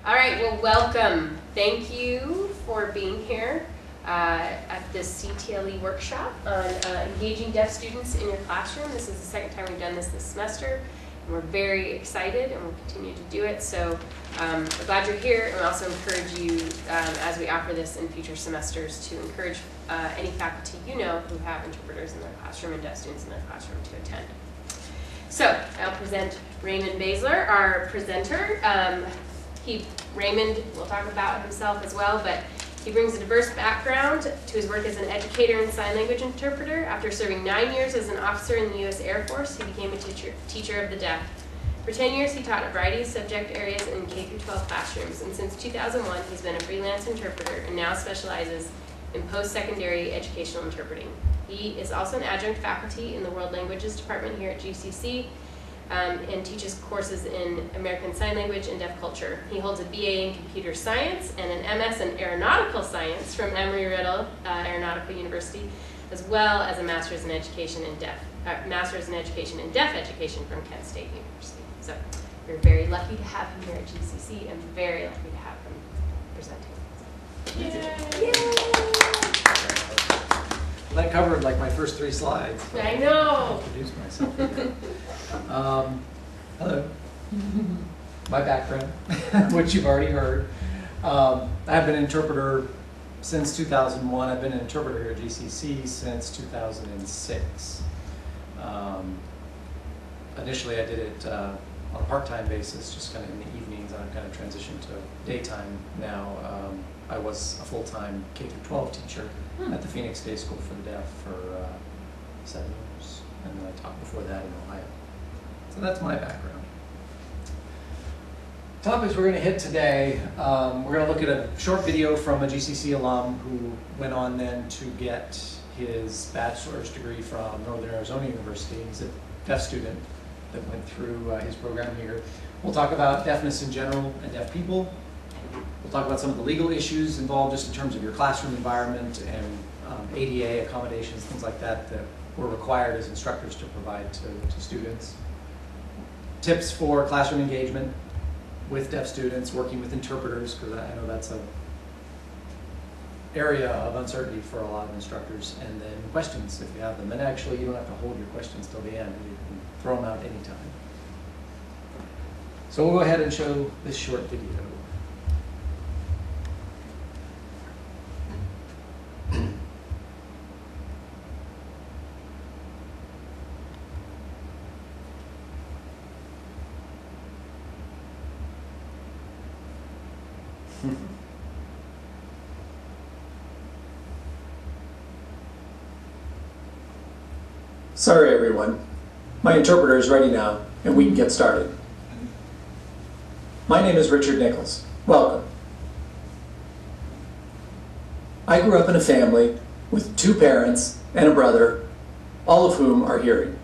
All right, well, welcome. Thank you for being here at this CTLE workshop on engaging deaf students in your classroom. This is the second time we've done this semester, and we're very excited, and we'll continue to do it. So we're glad you're here, and we also encourage you, as we offer this in future semesters, to encourage any faculty you know who have interpreters in their classroom and deaf students in their classroom to attend. So I'll present Raymond Baszler, our presenter. Raymond will talk about himself as well, but he brings a diverse background to his work as an educator and sign language interpreter. After serving 9 years as an officer in the U.S. Air Force, he became a teacher of the deaf. For 10 years, he taught a variety of subject areas in K-12 classrooms, and since 2001, he's been a freelance interpreter and now specializes in post-secondary educational interpreting. He is also an adjunct faculty in the World Languages Department here at GCC, and teaches courses in American Sign Language and Deaf Culture. He holds a BA in Computer Science and an MS in Aeronautical Science from Embry-Riddle Aeronautical University, as well as a Master's in Education in Deaf Education from Kent State University. So we're very lucky to have him here at GCC and very lucky to have him presenting. Yay! That covered like my first 3 slides. I know. Introduce myself. Hello. My background, which you've already heard. I have been an interpreter since 2001. I've been an interpreter here at GCC since 2006. Initially, I did it on a part-time basis, just kind of in the evenings, and I've kind of transitioned to daytime now. I was a full-time K-12 teacher at the Phoenix Day School for the Deaf for 7 years, and then I taught before that in Ohio. So that's my background. Topics we're going to hit today, we're going to look at a short video from a GCC alum who went on then to get his bachelor's degree from Northern Arizona University. He's a deaf student that went through his program here. We'll talk about deafness in general and deaf people. We'll talk about some of the legal issues involved just in terms of your classroom environment and ADA accommodations, things like that that we're required as instructors to provide to students. Tips for classroom engagement with deaf students, working with interpreters, because I know that's an area of uncertainty for a lot of instructors, and then questions if you have them. And actually, you don't have to hold your questions till the end. You can throw them out anytime. So we'll go ahead and show this short video. Sorry everyone, my interpreter is ready now and we can get started. My name is Richard Nichols. Welcome. I grew up in a family with 2 parents and a brother, all of whom are hearing.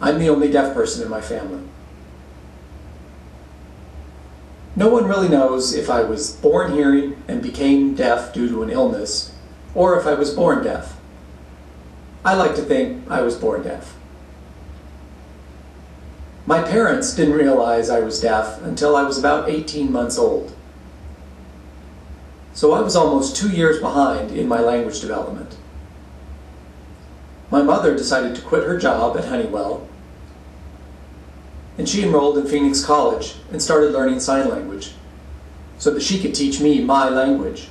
I'm the only deaf person in my family. No one really knows if I was born hearing and became deaf due to an illness, or if I was born deaf. I like to think I was born deaf. My parents didn't realize I was deaf until I was about 18 months old. So I was almost 2 years behind in my language development. My mother decided to quit her job at Honeywell, and she enrolled in Phoenix College and started learning sign language so that she could teach me my language.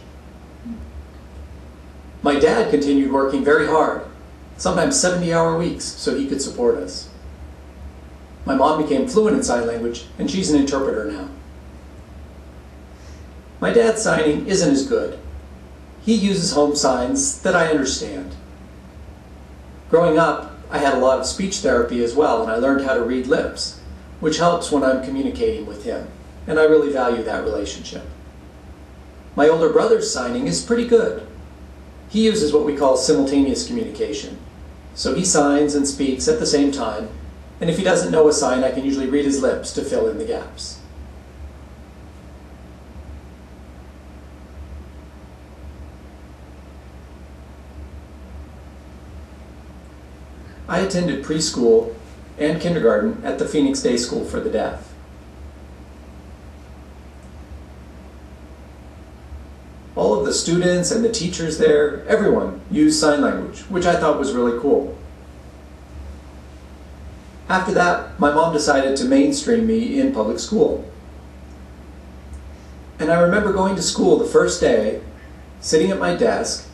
My dad continued working very hard, sometimes 70-hour weeks, so he could support us. My mom became fluent in sign language, and she's an interpreter now. My dad's signing isn't as good. He uses home signs that I understand. Growing up, I had a lot of speech therapy as well, and I learned how to read lips, which helps when I'm communicating with him, and I really value that relationship. My older brother's signing is pretty good. He uses what we call simultaneous communication. So he signs and speaks at the same time, and if he doesn't know a sign, I can usually read his lips to fill in the gaps. I attended preschool and kindergarten at the Phoenix Day School for the Deaf. the students and the teachers there, everyone used sign language, which I thought was really cool. After that, my mom decided to mainstream me in public school. And I remember going to school the first day, sitting at my desk,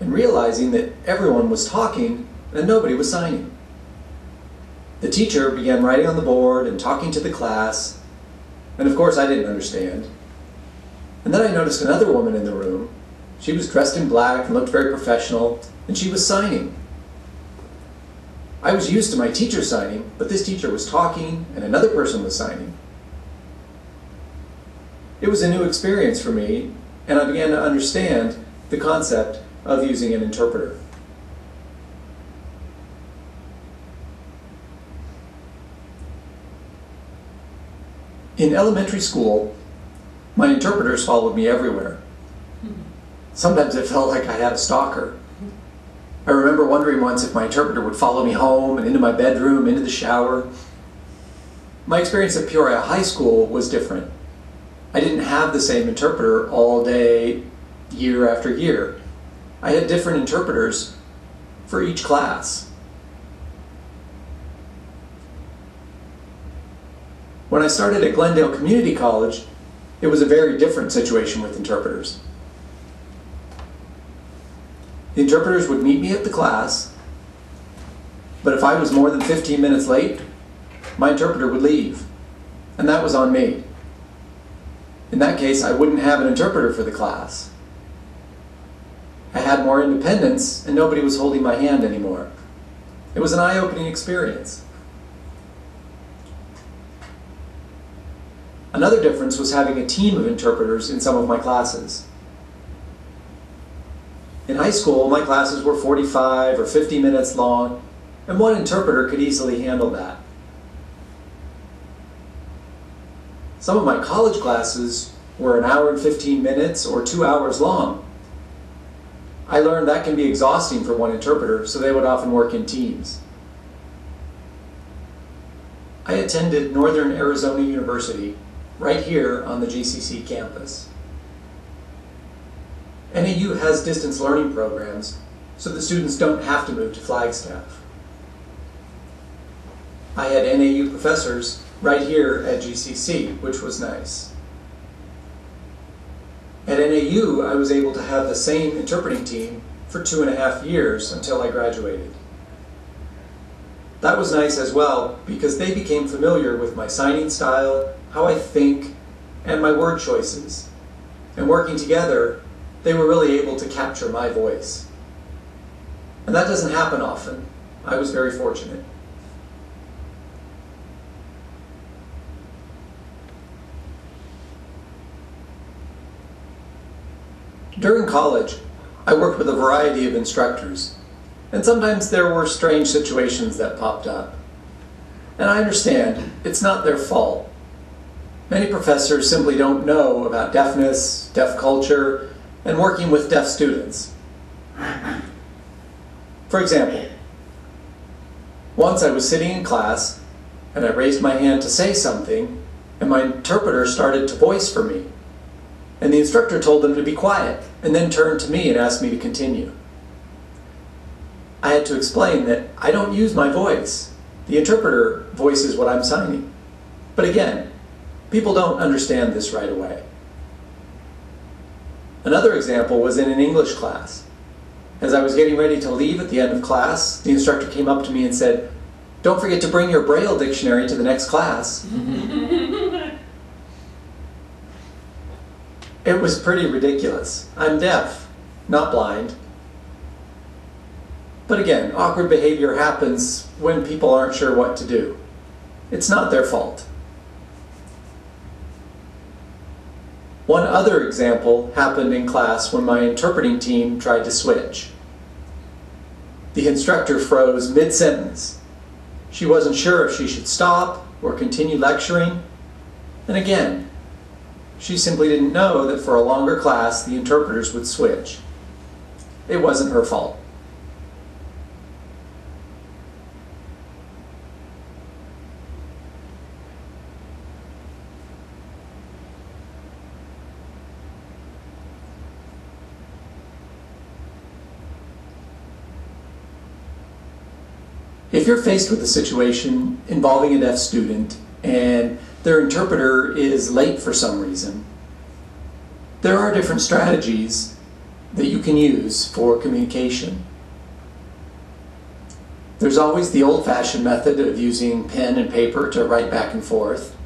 and realizing that everyone was talking and nobody was signing. The teacher began writing on the board and talking to the class, and of course I didn't understand. And then I noticed another woman in the room. She was dressed in black and looked very professional, and she was signing. I was used to my teacher signing, but this teacher was talking and another person was signing. It was a new experience for me, and I began to understand the concept of using an interpreter. In elementary school, my interpreters followed me everywhere. Sometimes it felt like I had a stalker. I remember wondering once if my interpreter would follow me home and into my bedroom, into the shower. My experience at Peoria High School was different. I didn't have the same interpreter all day, year after year. I had different interpreters for each class. When I started at Glendale Community College, it was a very different situation with interpreters. The interpreters would meet me at the class, but if I was more than 15 minutes late, my interpreter would leave, and that was on me. In that case, I wouldn't have an interpreter for the class. I had more independence, and nobody was holding my hand anymore. It was an eye-opening experience. Another difference was having a team of interpreters in some of my classes. In high school, my classes were 45 or 50 minutes long, and one interpreter could easily handle that. Some of my college classes were 1 hour and 15 minutes or 2 hours long. I learned that can be exhausting for one interpreter, so they would often work in teams. I attended Northern Arizona University, right here on the GCC campus. NAU has distance learning programs, so the students don't have to move to Flagstaff. I had NAU professors right here at GCC, which was nice. At NAU, I was able to have the same interpreting team for 2.5 years until I graduated. That was nice as well because they became familiar with my signing style, how I think, and my word choices. And working together, they were really able to capture my voice. And that doesn't happen often. I was very fortunate. During college, I worked with a variety of instructors, and sometimes there were strange situations that popped up. And I understand, it's not their fault. Many professors simply don't know about deafness, deaf culture, and working with deaf students. For example, once I was sitting in class, and I raised my hand to say something, and my interpreter started to voice for me. And the instructor told them to be quiet, and then turned to me and asked me to continue. I had to explain that I don't use my voice. The interpreter voices what I'm signing. But again, people don't understand this right away. Another example was in an English class. As I was getting ready to leave at the end of class, the instructor came up to me and said, "Don't forget to bring your Braille dictionary to the next class." It was pretty ridiculous. I'm deaf, not blind. But again, awkward behavior happens when people aren't sure what to do. It's not their fault. One other example happened in class when my interpreting team tried to switch. The instructor froze mid-sentence. She wasn't sure if she should stop or continue lecturing. And again, she simply didn't know that for a longer class the interpreters would switch. It wasn't her fault. If you're faced with a situation involving a deaf student and their interpreter is late for some reason, there are different strategies that you can use for communication. There's always the old-fashioned method of using pen and paper to write back and forth.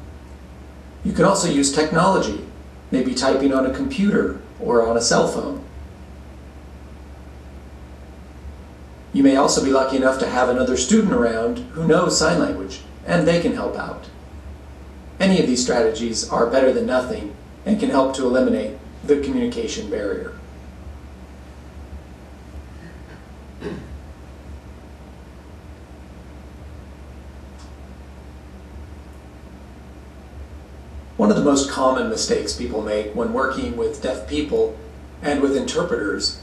You can also use technology, maybe typing on a computer or on a cell phone. You may also be lucky enough to have another student around who knows sign language, and they can help out. Any of these strategies are better than nothing and can help to eliminate the communication barrier. One of the most common mistakes people make when working with deaf people and with interpreters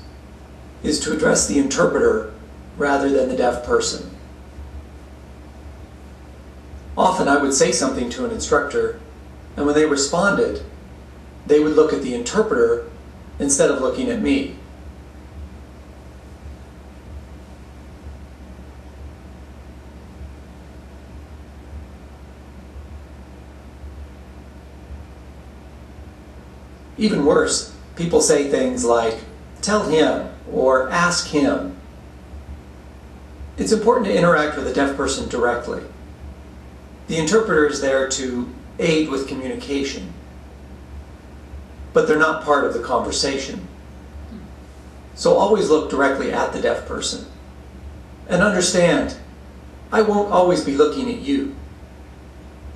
is to address the interpreter rather than the deaf person. Often I would say something to an instructor, and when they responded, they would look at the interpreter instead of looking at me. Even worse, people say things like, "Tell him," or "Ask him." It's important to interact with a deaf person directly. The interpreter is there to aid with communication, but they're not part of the conversation. So always look directly at the deaf person. And understand, I won't always be looking at you.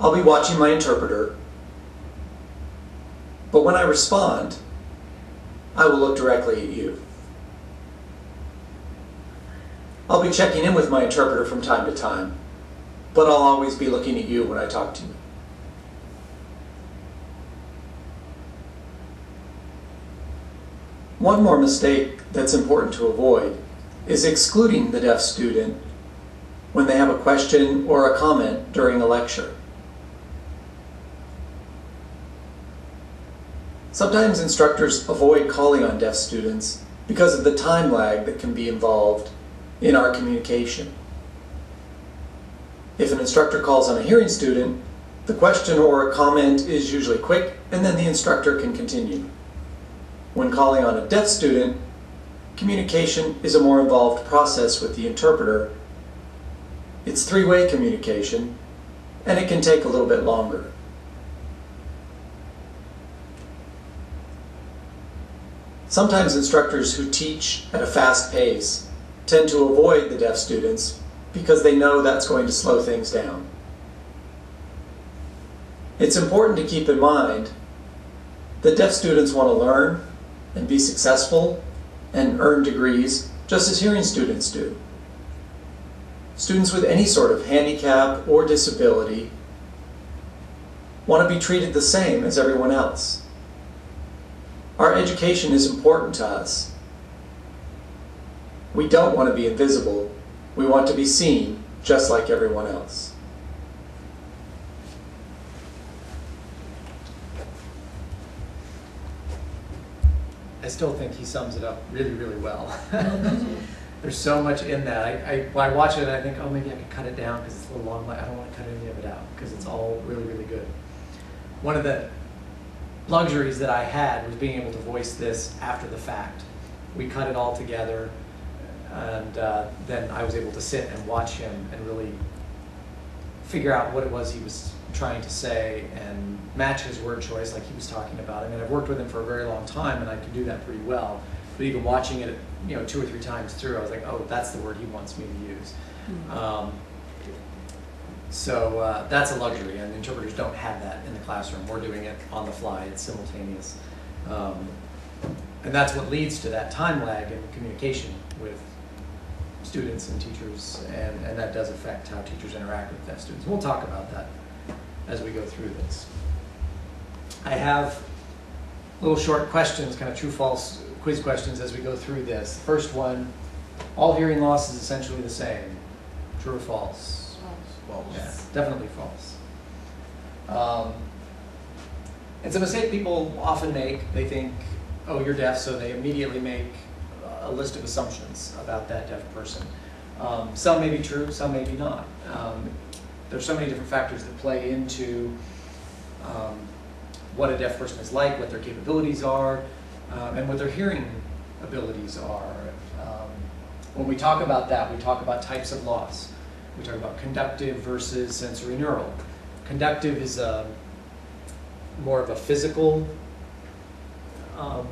I'll be watching my interpreter, but when I respond, I will look directly at you. I'll be checking in with my interpreter from time to time, but I'll always be looking at you when I talk to you. One more mistake that's important to avoid is excluding the deaf student when they have a question or a comment during a lecture. Sometimes instructors avoid calling on deaf students because of the time lag that can be involved in our communication. If an instructor calls on a hearing student, the question or a comment is usually quick, and then the instructor can continue. When calling on a deaf student, communication is a more involved process with the interpreter. It's three-way communication, and it can take a little bit longer. Sometimes instructors who teach at a fast pace tend to avoid the deaf students because they know that's going to slow things down. It's important to keep in mind that deaf students want to learn and be successful and earn degrees just as hearing students do. Students with any sort of handicap or disability want to be treated the same as everyone else. Our education is important to us. We don't want to be invisible. We want to be seen just like everyone else. I still think he sums it up really, really well. There's so much in that. When I watch it, I think, oh, maybe I could cut it down because it's a little long. I don't want to cut any of it out because it's all really, really good. One of the luxuries that I had was being able to voice this after the fact. We cut it all together, and then I was able to sit and watch him and really figure out what it was he was trying to say and match his word choice like he was talking about. I mean, I've worked with him for a very long time and I could do that pretty well, but even watching it, 2 or 3 times through, I was like, oh, that's the word he wants me to use. So that's a luxury, and interpreters don't have that in the classroom. We're doing it on the fly, it's simultaneous. And that's what leads to that time lag in communication with students and teachers, and that does affect how teachers interact with deaf students. We'll talk about that as we go through this. I have little short questions, kind of true-false quiz questions as we go through this. First one, all hearing loss is essentially the same. True or false? False. Yeah, definitely false. It's a mistake people often make. They think, oh, you're deaf, so they immediately make a list of assumptions about that deaf person. Some may be true, some may be not. There's so many different factors that play into what a deaf person is like, what their capabilities are, and what their hearing abilities are. When we talk about that, we talk about types of loss. We talk about conductive versus sensory neural. Conductive is more of a physical, the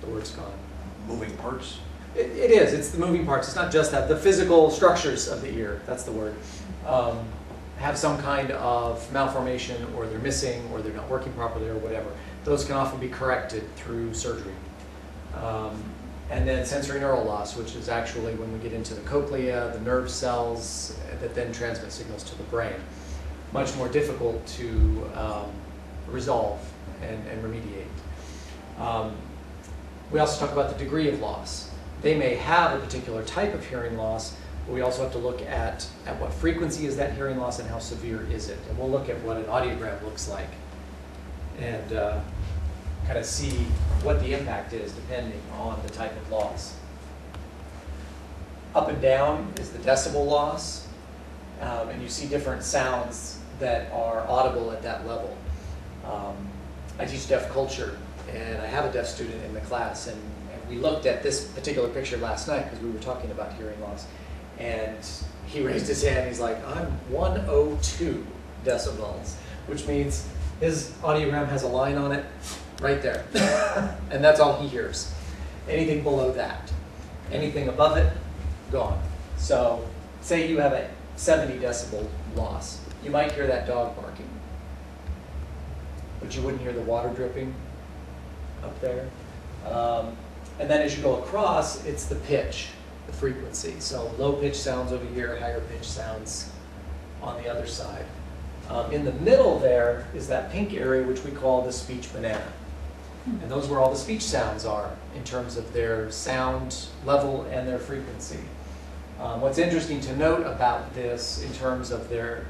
word's gone. Moving parts? It is, it's the moving parts. It's not just that. The physical structures of the ear, that's the word, have some kind of malformation, or they're missing, or they're not working properly, or whatever. Those can often be corrected through surgery. And then sensory neural loss, which is actually when we get into the cochlea, the nerve cells that then transmit signals to the brain. Much more difficult to resolve and remediate. We also talk about the degree of loss. They may have a particular type of hearing loss, but we also have to look at what frequency is that hearing loss and how severe is it. And we'll look at what an audiogram looks like and kind of see what the impact is depending on the type of loss. Up and down is the decibel loss, and you see different sounds that are audible at that level. I teach deaf culture, and I have a deaf student in the class, and we looked at this particular picture last night because we were talking about hearing loss, and he raised his hand. He's like, I'm 102 decibels, which means his audiogram has a line on it right there, and that's all he hears. Anything below that, anything above it, gone. So say you have a 70 decibel loss. You might hear that dog barking, but you wouldn't hear the water dripping up there. And then as you go across, it's the pitch, the frequency. So low pitch sounds over here, higher pitch sounds on the other side. In the middle there is that pink area, which we call the speech banana. And those are where all the speech sounds are in terms of their sound level and their frequency. What's interesting to note about this in terms of their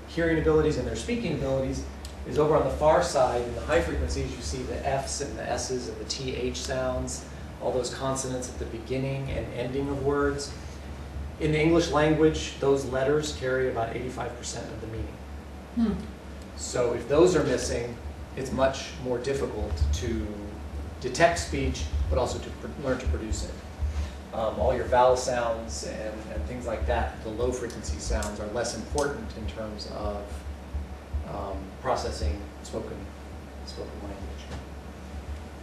hearing abilities and their speaking abilities is over on the far side in the high frequencies you see the F's and the S's and the TH sounds, all those consonants at the beginning and ending of words. In the English language, those letters carry about 85% of the meaning. So if those are missing, it's much more difficult to detect speech, but also to learn to produce it. All your vowel sounds and things like that, the low frequency sounds, are less important in terms of processing spoken language.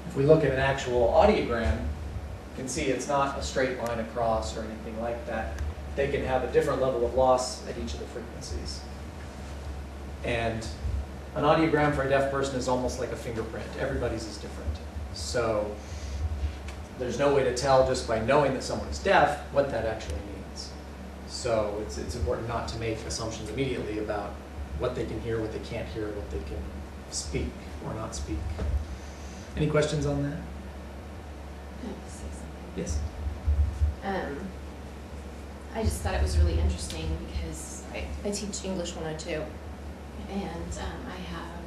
If we look at an actual audiogram, you can see it's not a straight line across or anything like that. They can have a different level of loss at each of the frequencies. And an audiogram for a deaf person is almost like a fingerprint. Everybody's is different. So there's no way to tell just by knowing that someone is deaf what that actually means. So it's important not to make assumptions immediately about what they can hear, what they can't hear, what they can speak or not speak. Any questions on that? Can I say something? Yes. I just thought it was really interesting because I teach English 102, and I have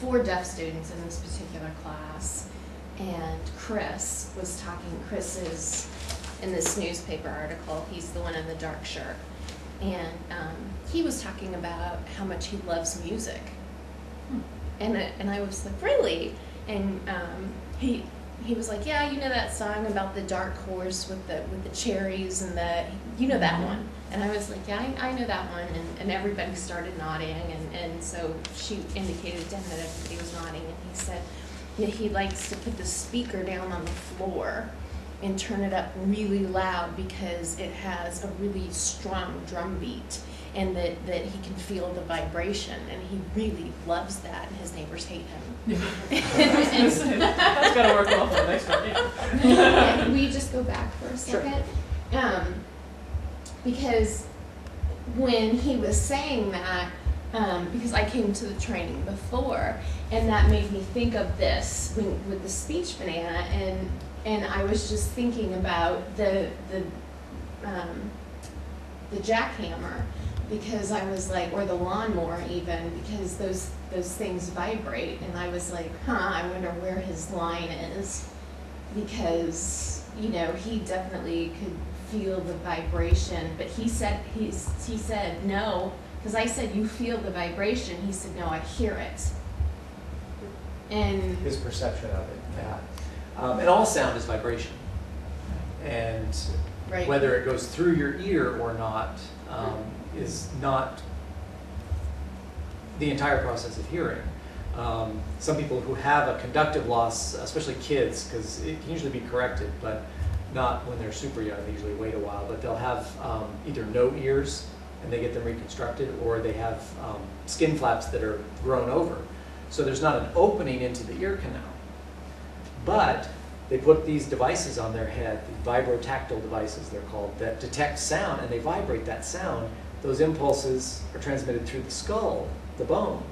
4 deaf students in this particular class, and Chris is in this newspaper article, he's the one in the dark shirt, and he was talking about how much he loves music. And I was like, really? And he was like, yeah, you know that song about the dark horse with the cherries and you know that one. And I was like, yeah, I know that one. And everybody started nodding. And so she indicated to him that everybody was nodding. And he said that he likes to put the speaker down on the floor and turn it up really loud because it has a really strong drum beat. And that he can feel the vibration, and he really loves that, and his neighbors hate him. That's gotta work well for the next one. Can we just go back for a second? Sure. Because when he was saying that, because I came to the training before, and that made me think of this with the speech banana, and I was just thinking about the jackhammer. Because I was like, or the lawnmower even, because those things vibrate, and I was like, I wonder where his line is. because, you know, he definitely could feel the vibration, but he said no, because I said, you feel the vibration. He said, no, I hear it. And His perception of it, yeah. And all sound is vibration. And right. whether it goes through your ear or not is not the entire process of hearing. Some people who have a conductive loss, especially kids, because it can usually be corrected, but not when they're super young, they usually wait a while, but they'll have either no ears and they get them reconstructed, or they have skin flaps that are grown over. So there's not an opening into the ear canal. But they put these devices on their head, the vibrotactile devices they're called, that detect sound, and they vibrate that sound. Those impulses are transmitted through the skull, the bone,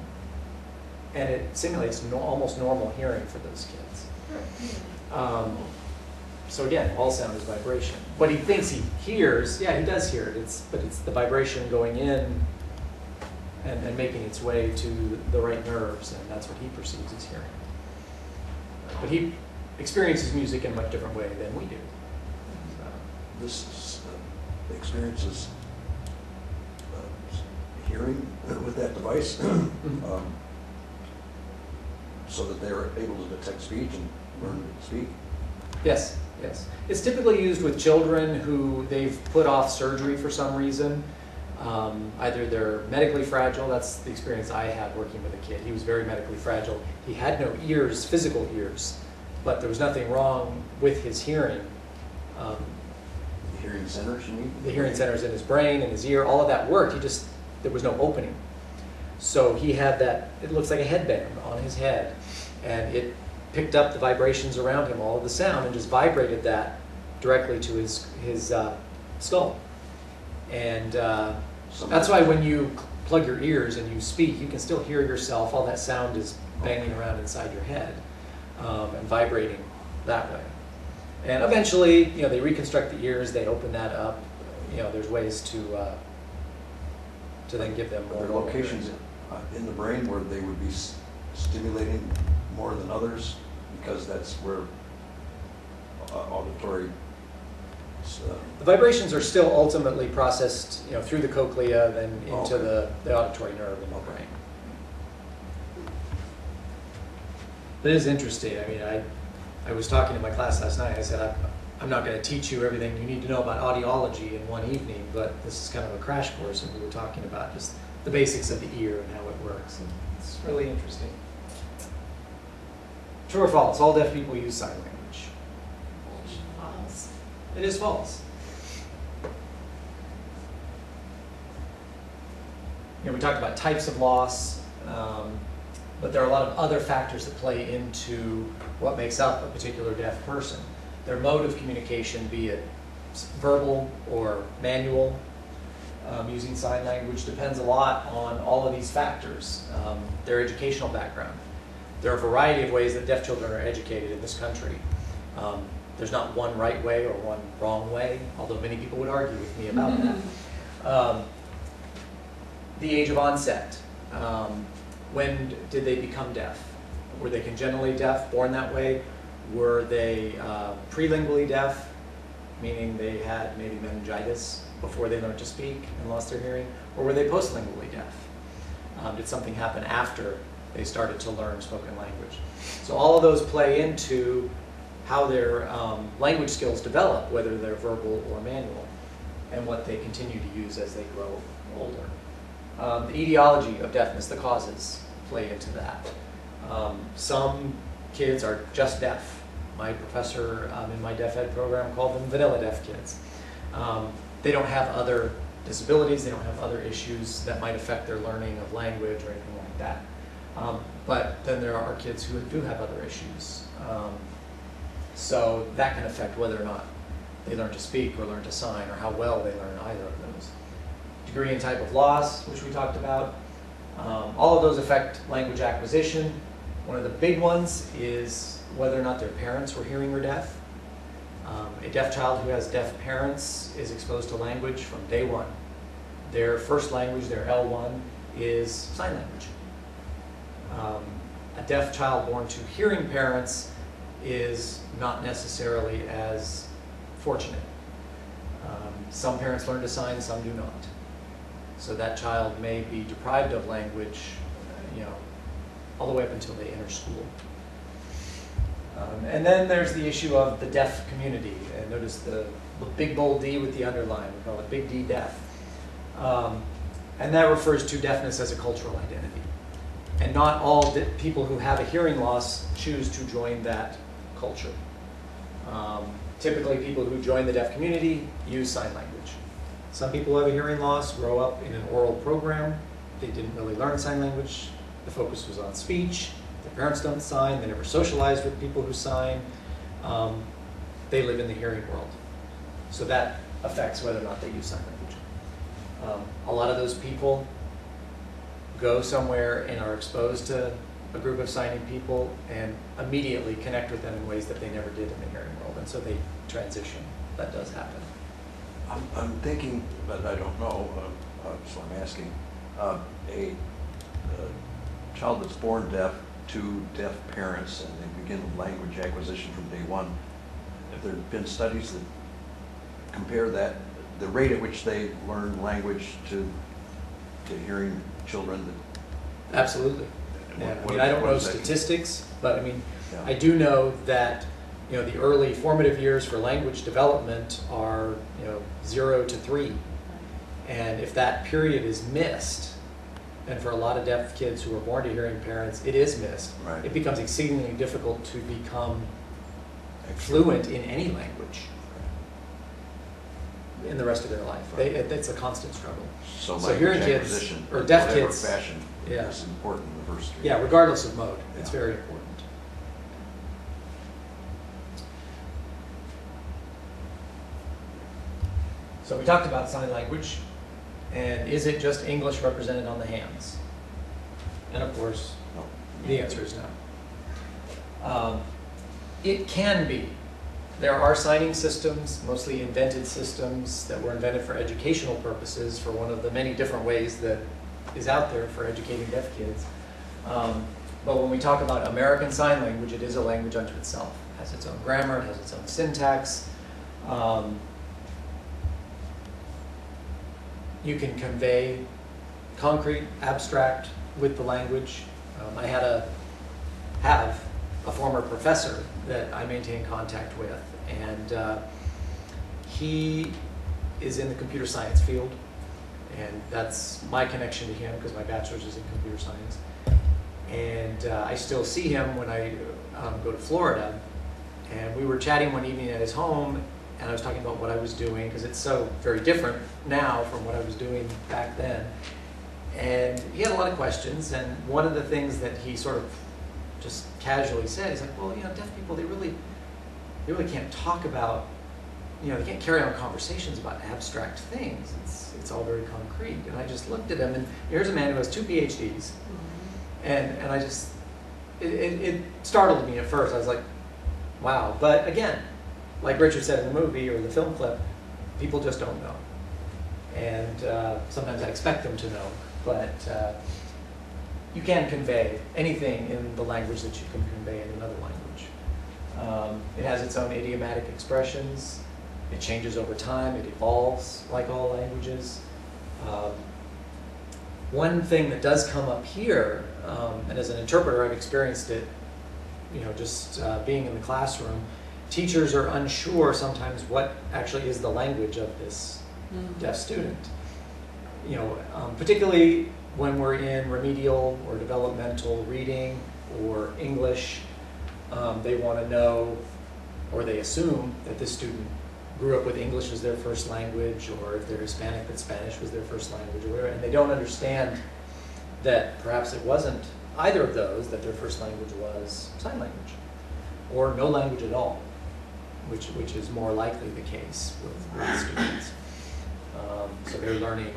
and it simulates almost normal hearing for those kids. So again, all sound is vibration. What he thinks he hears, yeah, he does hear it, but it's the vibration going in and making its way to the right nerves, and that's what he perceives as hearing. But he experiences music in a much different way than we do. This experiences hearing with that device, so that they're able to detect speech and learn to speak. Yes, yes. It's typically used with children who they've put off surgery for some reason. Either they're medically fragile, that's the experience I had working with a kid. He was very medically fragile. He had no ears, physical ears, but there was nothing wrong with his hearing. The hearing centers, you mean? The hearing centers in his brain and his ear, all of that worked. There was no opening. So he had that, it looks like a headband on his head, and it picked up the vibrations around him, all of the sound, and just vibrated that directly to his skull. And that's why when you plug your ears and you speak, you can still hear yourself. All that sound is banging around inside your head and vibrating that way. And eventually, you know, they reconstruct the ears, they open that up. You know, there's ways to then give them Are more there locations in the brain where they would be stimulating more than others, because that's where auditory. The vibrations are still ultimately processed, you know, through the cochlea, then into the auditory nerve in the brain. It is interesting. I mean, I was talking in my class last night. I said, I'm not going to teach you everything you need to know about audiology in one evening, but this is kind of a crash course, and we were talking about just the basics of the ear and how it works. And it's really interesting. True or false? All deaf people use sign language. False. It is false. You know, we talked about types of loss, but there are a lot of other factors that play into what makes up a particular deaf person. Their mode of communication, be it verbal or manual, using sign language, depends a lot on all of these factors. Their educational background. There are a variety of ways that deaf children are educated in this country. There's not one right way or one wrong way, although many people would argue with me about that. The age of onset. When did they become deaf? Were they congenitally deaf, born that way? Were they prelingually deaf, meaning they had maybe meningitis before they learned to speak and lost their hearing? Or were they postlingually deaf? Did something happen after they started to learn spoken language? So all of those play into how their language skills develop, whether they're verbal or manual, and what they continue to use as they grow older. The etiology of deafness, the causes, play into that. Some kids are just deaf. My professor in my deaf ed program called them vanilla deaf kids. They don't have other disabilities, they don't have other issues that might affect their learning of language or anything like that. But then there are kids who do have other issues. So that can affect whether or not they learn to speak or learn to sign, or how well they learn either of those. Degree and type of loss, which we talked about. All of those affect language acquisition. One of the big ones is whether or not their parents were hearing or deaf. A deaf child who has deaf parents is exposed to language from day one. Their first language, their L1, is sign language. A deaf child born to hearing parents is not necessarily as fortunate. Some parents learn to sign, some do not. So that child may be deprived of language, all the way up until they enter school. And then there's the issue of the deaf community. And notice the big bold D with the underline. We call it big D deaf. And that refers to deafness as a cultural identity. And not all people who have a hearing loss choose to join that culture. Typically, people who join the deaf community use sign language. Some people who have a hearing loss grow up in an oral program. They didn't really learn sign language. The focus was on speech. Their parents don't sign. They never socialized with people who sign. They live in the hearing world. So that affects whether or not they use sign language. A lot of those people go somewhere and are exposed to a group of signing people and immediately connect with them in ways that they never did in the hearing world. And so they transition. That does happen. I'm thinking, but I don't know, so I'm asking, a child that's born deaf to deaf parents and they begin language acquisition from day one, have there been studies that compare that, the rate at which they learn language to hearing children? Absolutely. Yeah. I don't know statistics, but Yeah. I do know that the early formative years for language development are 0 to 3, and if that period is missed, and for a lot of deaf kids who are born to hearing parents, it is missed. Right. It becomes exceedingly difficult to become fluent in any language in the rest of their life. It's a constant struggle. So hearing language kids acquisition, or deaf whatever kids, fashion, yeah. is important in the first 3 Yeah, years. regardless of mode, it's Yeah. very important. So we talked about sign language, and is it just English represented on the hands? And of course, No. the answer is no. It can be. There are signing systems, mostly invented systems that were invented for educational purposes, for one of the many different ways that is out there for educating deaf kids. But when we talk about American Sign Language, it is a language unto itself. It has its own grammar, it has its own syntax. You can convey concrete, abstract with the language. I have a former professor that I maintain contact with, and he is in the computer science field, and that's my connection to him because my bachelor's is in computer science. And I still see him when I go to Florida, and we were chatting one evening at his home, and I was talking about what I was doing because it's so very different now from what I was doing back then. And he had a lot of questions, and one of the things that he sort of just casually said, he's like, well, deaf people, they really can't talk about, they can't carry on conversations about abstract things. It's all very concrete. And I just looked at him, and here's a man who has 2 PhDs, and I just, it startled me at first. I was like, wow. But again, like Richard said in the movie or the film clip, people just don't know. And sometimes I expect them to know, but you can convey anything in the language that you can convey in another language. It has its own idiomatic expressions. It changes over time. It evolves like all languages. One thing that does come up here, and as an interpreter I've experienced it, just being in the classroom, teachers are unsure sometimes what actually is the language of this deaf student. Particularly when we're in remedial or developmental reading or English, they want to know, or they assume that this student grew up with English as their first language, or if they're Hispanic, that Spanish was their first language, or whatever, and they don't understand that perhaps it wasn't either of those, that their first language was sign language, or no language at all, which is more likely the case with students. So they're learning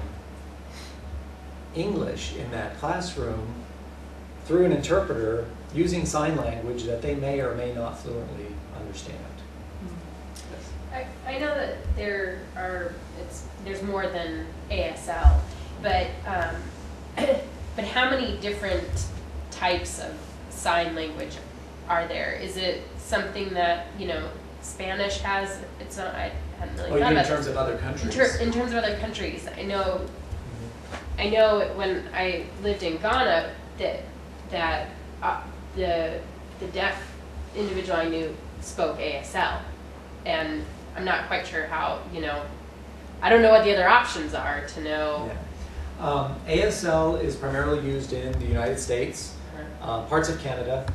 English in that classroom through an interpreter using sign language that they may or may not fluently understand. I know that there's more than ASL, but but how many different types of sign language are there? Is it something that, you know, Spanish has its own, I hadn't really Oh, you thought mean in about terms this. of other countries? In terms of other countries, I know Mhm. when I lived in Ghana that the deaf individual I knew spoke ASL, and I'm not quite sure how, you know, I don't know what the other options are to know. Yeah. ASL is primarily used in the United States, parts of Canada,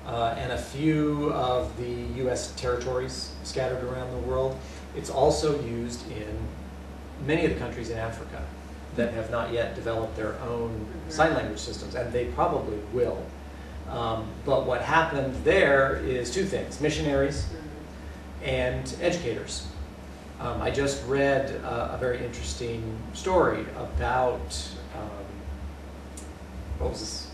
and a few of the U.S. territories scattered around the world. It's also used in many of the countries in Africa that have not yet developed their own sign language systems, and they probably will. But what happened there is two things: missionaries and educators. I just read a very interesting story about what was this?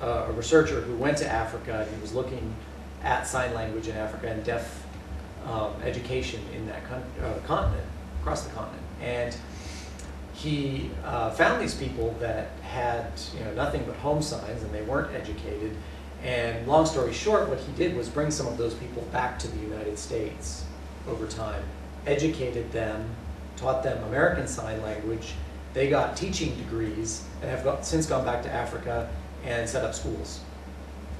A researcher who went to Africa, and he was looking at sign language in Africa and deaf education in that continent, across the continent. And he found these people that had, you know, nothing but home signs, and they weren't educated. And long story short, what he did was bring some of those people back to the United States over time, educated them, taught them American Sign Language. They got teaching degrees and have since gone back to Africa and set up schools.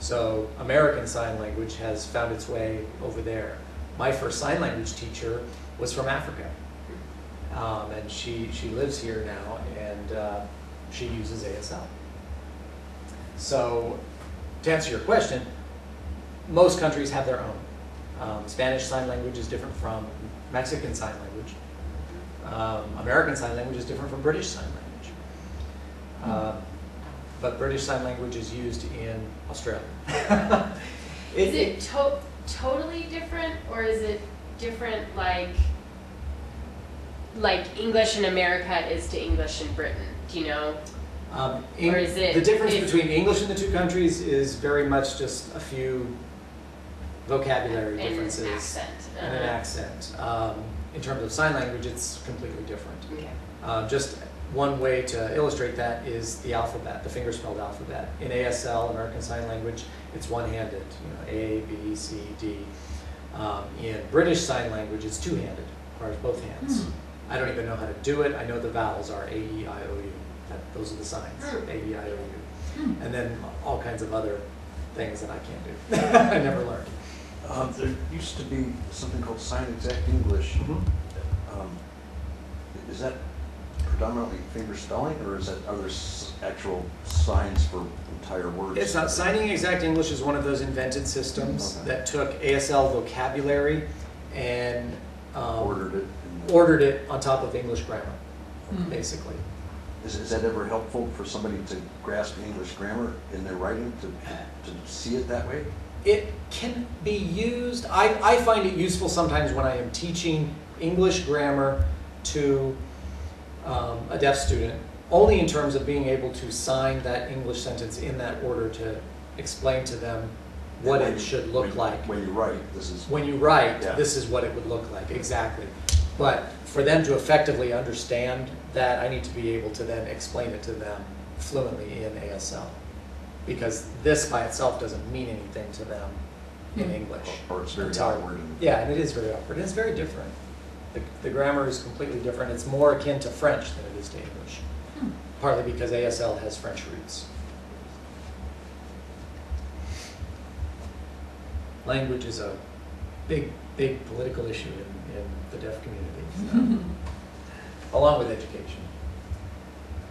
So American Sign Language has found its way over there. My first sign language teacher was from Africa, and she lives here now, and she uses ASL. So to answer your question, most countries have their own. Spanish Sign Language is different from Mexican Sign Language. American Sign Language is different from British Sign Language. But British Sign Language is used in Australia. Is it totally different, or is it different like English in America is to English in Britain? Do you know? Or is it, the difference between English in the two countries is very much just a few vocabulary differences and an accent. And an accent. In terms of sign language, it's completely different. Okay. Just one way to illustrate that is the alphabet, the fingerspelled alphabet. In ASL, American Sign Language, it's one-handed, you know, A, B, C, D. In British Sign Language, it's two-handed, requires both hands. I don't even know how to do it. I know the vowels are A, E, I, O, U. Those are the signs, A, E, I, O, U. And then all kinds of other things that I can't do. I never learned. There used to be something called Sign Exact English. Is that predominantly finger spelling, or is that are there actual signs for entire words? It's not. Signing Exact English is one of those invented systems that took ASL vocabulary and ordered it on top of English grammar, basically. Is that ever helpful for somebody to grasp English grammar in their writing, to see it that way? It can be used. I find it useful sometimes when I am teaching English grammar to a deaf student, only in terms of being able to sign that English sentence in that order to explain to them what it should look like. When you write, this is... When you write, this is what it would look like, exactly. But for them to effectively understand that, I need to be able to then explain it to them fluently in ASL. Because this by itself doesn't mean anything to them in English. Or it's very awkward. Yeah, and it is very awkward. And it's very different. The grammar is completely different. It's more akin to French than it is to English. Partly because ASL has French roots. Language is a big political issue in the deaf community, along with education.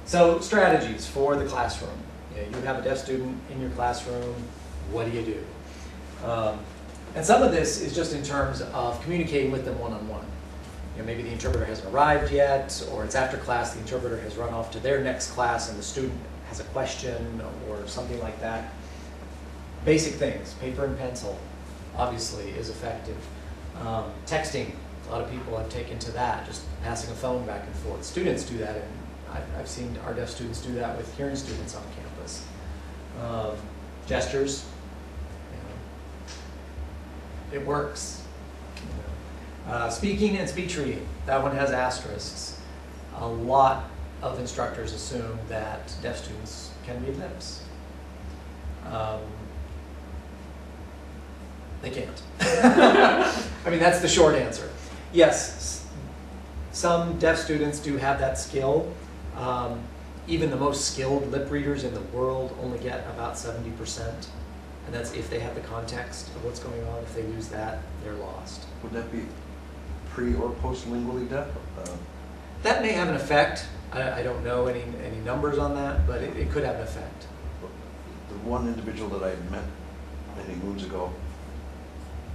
So strategies for the classroom. You have a deaf student in your classroom, what do you do? And some of this is just in terms of communicating with them one-on-one. Maybe the interpreter hasn't arrived yet, or it's after class, the interpreter has run off to their next class and the student has a question or something like that. Basic things, paper and pencil, obviously, is effective. Texting, a lot of people have taken to that, just passing a phone back and forth. Students do that, and I've seen our deaf students do that with hearing students on campus. Gestures, it works. Speaking and speech reading, that one has asterisks. A lot of instructors assume that deaf students can read lips. They can't. I mean, that's the short answer. Yes, some deaf students do have that skill. Even the most skilled lip readers in the world only get about 70%. And that's if they have the context of what's going on. If they lose that, they're lost. Would that be pre or post-lingually deaf? That may have an effect. I don't know any numbers on that, but it could have an effect. The one individual that I met many moons ago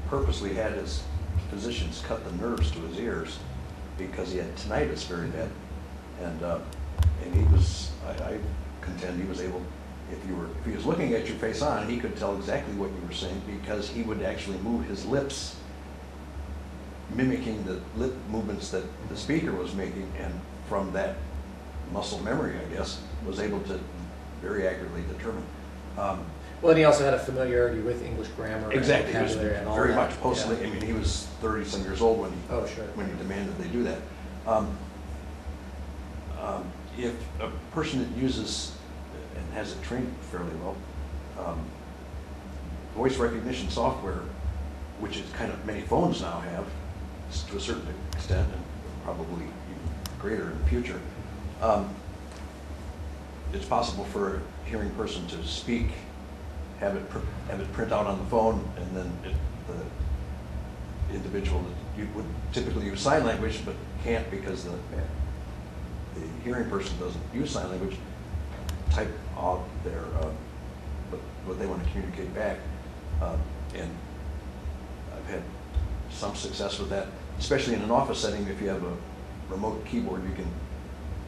purposely had his physicians cut the nerves to his ears because he had tinnitus very bad. And he was, I contend he was able, if he was looking at your face on, he could tell exactly what you were saying because he would actually move his lips, mimicking the lip movements that the speaker was making, and from that muscle memory, I guess, was able to very accurately determine. Well, and he also had a familiarity with English grammar. Exactly, and he was vocabulary and all very that. much post. Yeah. I mean, he was 30-some years old when he demanded they do that. If a person that uses and has it trained fairly well, voice recognition software, which is kind of many phones now have, to a certain extent, and probably even greater in the future, it's possible for a hearing person to speak, have it print out on the phone, and then the individual that you would typically use sign language but can't because the hearing person doesn't use sign language, type out their what they want to communicate back, and I've had some success with that, especially in an office setting. If you have a remote keyboard, you can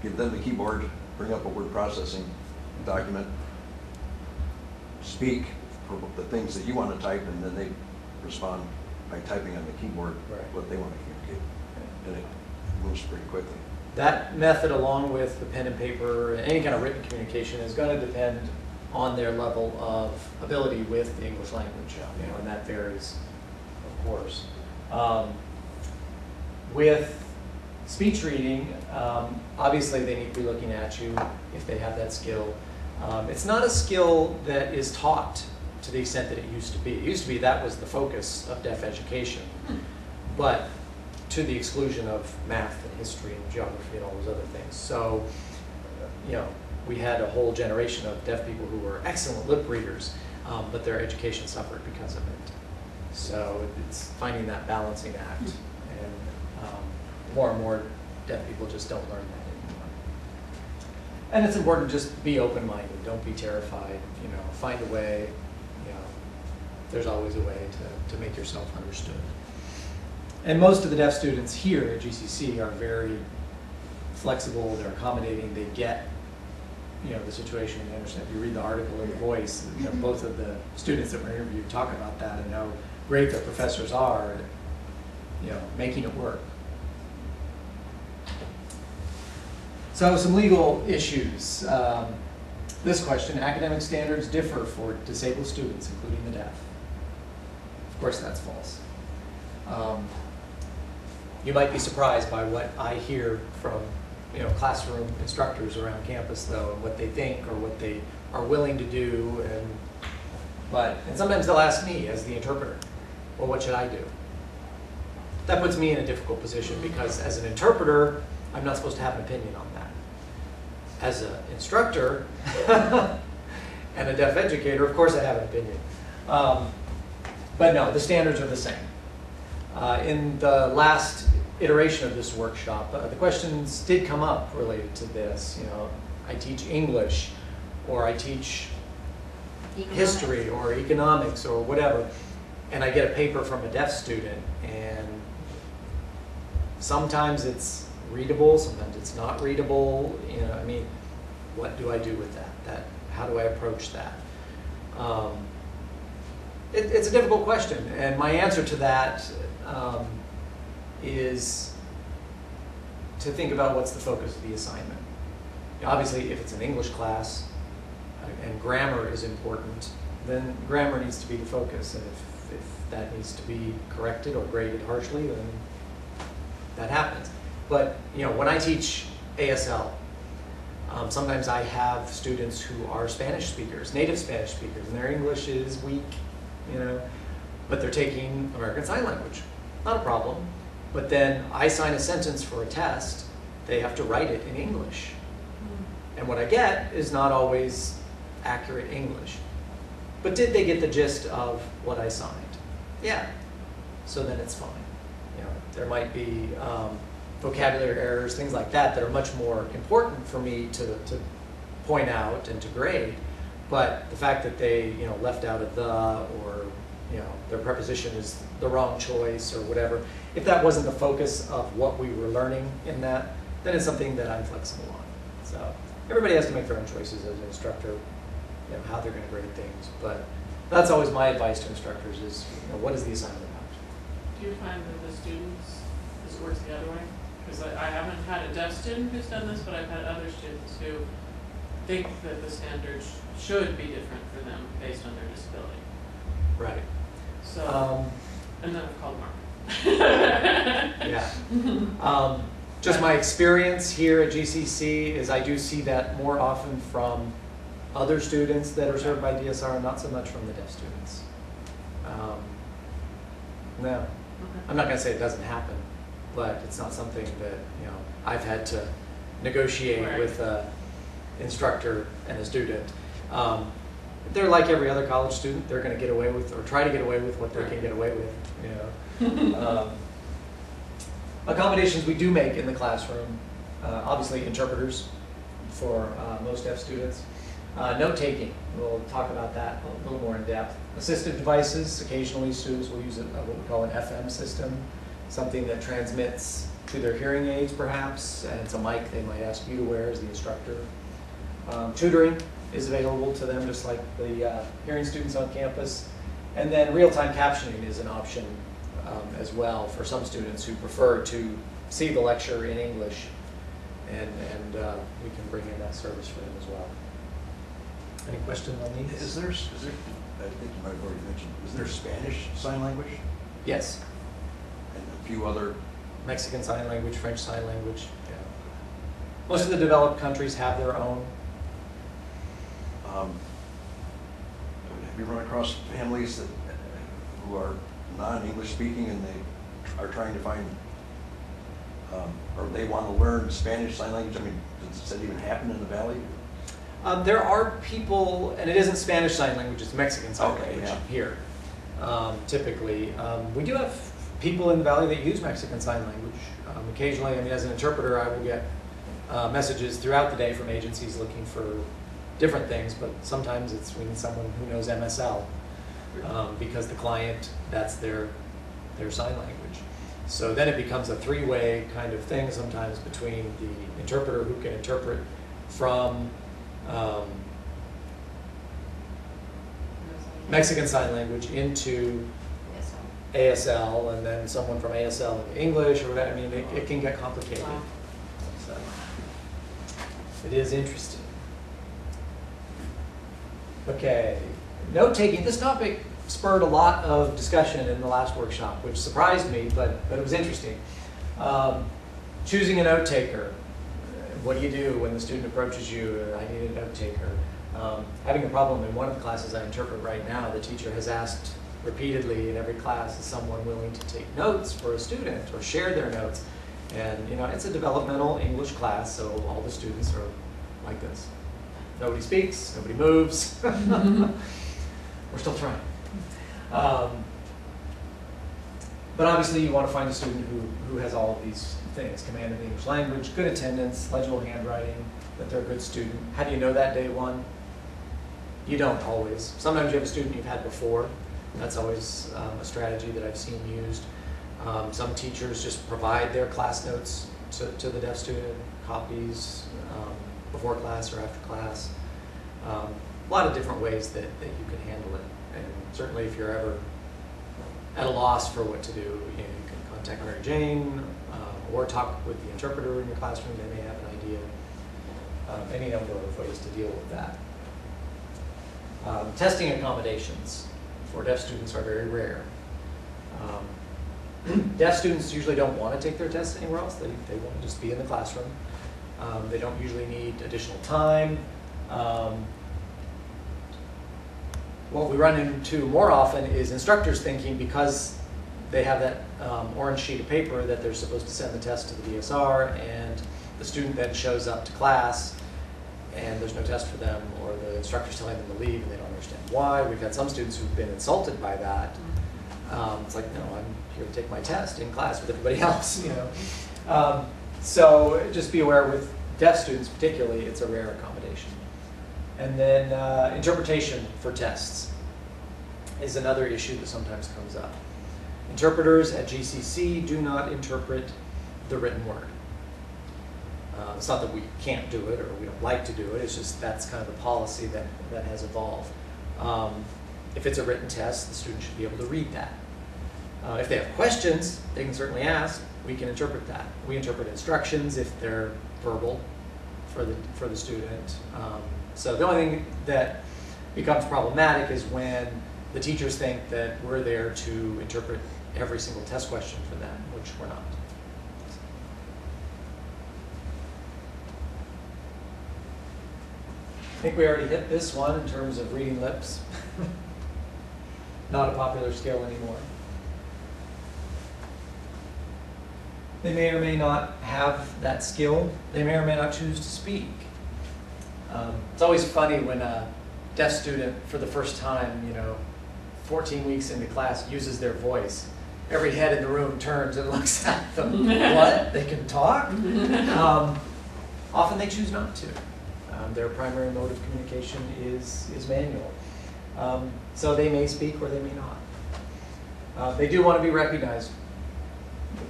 give them the keyboard, bring up a word processing document, speak for the things that you want to type, and then they respond by typing on the keyboard what they want to communicate, and it moves pretty quickly. That method, along with the pen and paper, any kind of written communication, is going to depend on their level of ability with the English language, and that varies, of course. With speech reading, obviously they need to be looking at you if they have that skill. It's not a skill that is taught to the extent that it used to be. It used to be that was the focus of deaf education, but to the exclusion of math and history and geography and all those other things. So, we had a whole generation of deaf people who were excellent lip readers, but their education suffered because of it. So it's finding that balancing act, and more and more deaf people just don't learn that anymore. And it's important to just be open-minded. Don't be terrified. Find a way. There's always a way to make yourself understood. And most of the deaf students here at GCC are very flexible. They're accommodating. They get the situation. They understand. If you read the article in The Voice, both of the students that were interviewed talk about that and how great their professors are at making it work. So some legal issues. This question: academic standards differ for disabled students, including the deaf. Of course, that's false. You might be surprised by what I hear from classroom instructors around campus, though, and what they think or what they are willing to do, and sometimes they'll ask me as the interpreter, well, what should I do? That puts me in a difficult position because as an interpreter, I'm not supposed to have an opinion on that. As an instructor and a deaf educator, of course I have an opinion. But no, the standards are the same. In the last iteration of this workshop, the questions did come up related to this. I teach English, or I teach history or economics or whatever, and I get a paper from a deaf student, and sometimes it's readable, sometimes it's not readable. What do I do with that? How do I approach that? It's a difficult question, and my answer to that is to think about what's the focus of the assignment. Obviously, if it's an English class and grammar is important, then grammar needs to be the focus, and if that needs to be corrected or graded harshly, then that happens. But when I teach ASL, sometimes I have students who are Spanish speakers, native Spanish speakers, and their English is weak, but they're taking American Sign Language. Not a problem. But then I sign a sentence for a test, they have to write it in English. And what I get is not always accurate English. But did they get the gist of what I signed? Yeah. So then it's fine. You know, there might be vocabulary errors, things like that, that are much more important for me to point out and to grade. But the fact that they, you know, left out a the, or, you know, their preposition is the wrong choice or whatever, if that wasn't the focus of what we were learning in that, then it's something that I'm flexible on. So everybody has to make their own choices as an instructor, you know, how they're going to grade things. But that's always my advice to instructors is, you know, what is the assignment about? Do you find that the students, does it work the other way? Because I haven't had a deaf student who's done this, but I've had other students who think that the standards should be different for them based on their disability. Right. So, and then I've called Mark. Yeah. Just my experience here at GCC is I do see that more often from other students that are served by DSR, not so much from the deaf students. No, I'm not going to say it doesn't happen, but it's not something that, you know, I've had to negotiate Right. with an instructor and a student. They're like every other college student. They're going to get away with, or try to get away with what they can get away with. You know, accommodations we do make in the classroom. Obviously, interpreters for most deaf students. Note-taking, we'll talk about that a little more in depth. Assistive devices, occasionally students will use what we call an FM system, something that transmits to their hearing aids perhaps, and it's a mic they might ask you to wear as the instructor. Tutoring is available to them just like the hearing students on campus. And then real-time captioning is an option as well for some students who prefer to see the lecture in English, and we can bring in that service for them as well. Any questions on these? Is there, I think you might have already mentioned, is there Spanish Sign Language? Yes. And a few other? Mexican Sign Language, French Sign Language. Yeah. Most of the developed countries have their own. Have you run across families that, who are non-English speaking and they are trying to find, or they want to learn Spanish Sign Language? I mean, does that even happen in the Valley? There are people, and it isn't Spanish Sign Language, it's Mexican Sign Okay, Language yeah. here, typically. We do have people in the Valley that use Mexican Sign Language. Occasionally, I mean, as an interpreter, I will get messages throughout the day from agencies looking for different things, but sometimes it's we need someone who knows MSL because the client, that's their sign language. So then it becomes a three-way kind of thing sometimes between the interpreter who can interpret from Mexican Sign Language into ASL, and then someone from ASL into English, or whatever. I mean, it can get complicated. Wow. So it is interesting. Okay, note-taking. This topic spurred a lot of discussion in the last workshop, which surprised me, but it was interesting. Choosing a note-taker. What do you do when the student approaches you? I need a note-taker. Having a problem in one of the classes I interpret right now, the teacher has asked repeatedly in every class, is someone willing to take notes for a student or share their notes? And you know, it's a developmental English class, so all the students are like this. Nobody speaks, nobody moves. We're still trying. But obviously you want to find a student who has all of these things: command of the English language, good attendance, legible handwriting, that they're a good student. How do you know that day one? You don't always. Sometimes you have a student you've had before. That's always a strategy that I've seen used. Some teachers just provide their class notes to the deaf student, copies before class or after class. A lot of different ways that you can handle it. And certainly if you're ever at a loss for what to do, you know, you can contact Mary Jane or talk with the interpreter in your classroom. They may have an idea. Any number of ways to deal with that. Testing accommodations for deaf students are very rare. Deaf students usually don't want to take their tests anywhere else. They want to just be in the classroom. They don't usually need additional time. what we run into more often is instructors thinking because they have that orange sheet of paper that they're supposed to send the test to the DSR, and the student then shows up to class and there's no test for them, or the instructor's telling them to leave and they don't understand why. We've had some students who've been insulted by that. It's like, no, I'm here to take my test in class with everybody else, you know. So just be aware with deaf students particularly, it's a rare accommodation. And then interpretation for tests is another issue that sometimes comes up. Interpreters at GCC do not interpret the written word. It's not that we can't do it or we don't like to do it, it's just that's kind of the policy that has evolved. If it's a written test, the student should be able to read that. If they have questions, they can certainly ask. We can interpret that. We interpret instructions if they're verbal for the student. So the only thing that becomes problematic is when the teachers think that we're there to interpret every single test question for them, which we're not. I think we already hit this one in terms of reading lips. Not a popular skill anymore. They may or may not have that skill. They may or may not choose to speak. It's always funny when a deaf student, for the first time, 14 weeks into class, uses their voice. Every head in the room turns and looks at them. What? They can talk? Often they choose not to. Their primary mode of communication is manual. So they may speak or they may not. They do want to be recognized,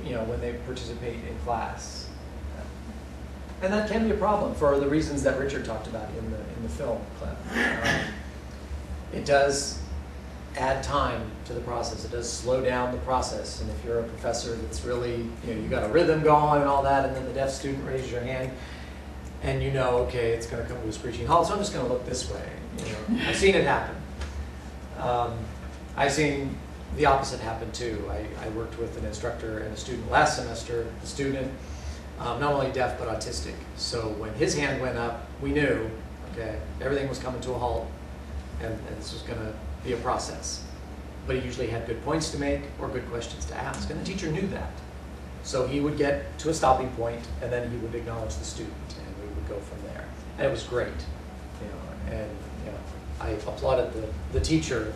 when they participate in class. And that can be a problem for the reasons that Richard talked about in the film clip. It does add time to the process. It does slow down the process. And if you're a professor that's really, you got a rhythm going and all that, and then the deaf student raises your hand, and okay, it's going to come to a screeching halt, so I'm just going to look this way. I've seen it happen. I've seen the opposite happen too. I worked with an instructor and a student last semester. The student, not only deaf but autistic. So when his hand went up, we knew, okay, everything was coming to a halt, and this was going to be a process. But he usually had good points to make or good questions to ask, and the teacher knew that. So he would get to a stopping point, and then he would acknowledge the student, and we would go from there. And it was great, and I applauded the teacher,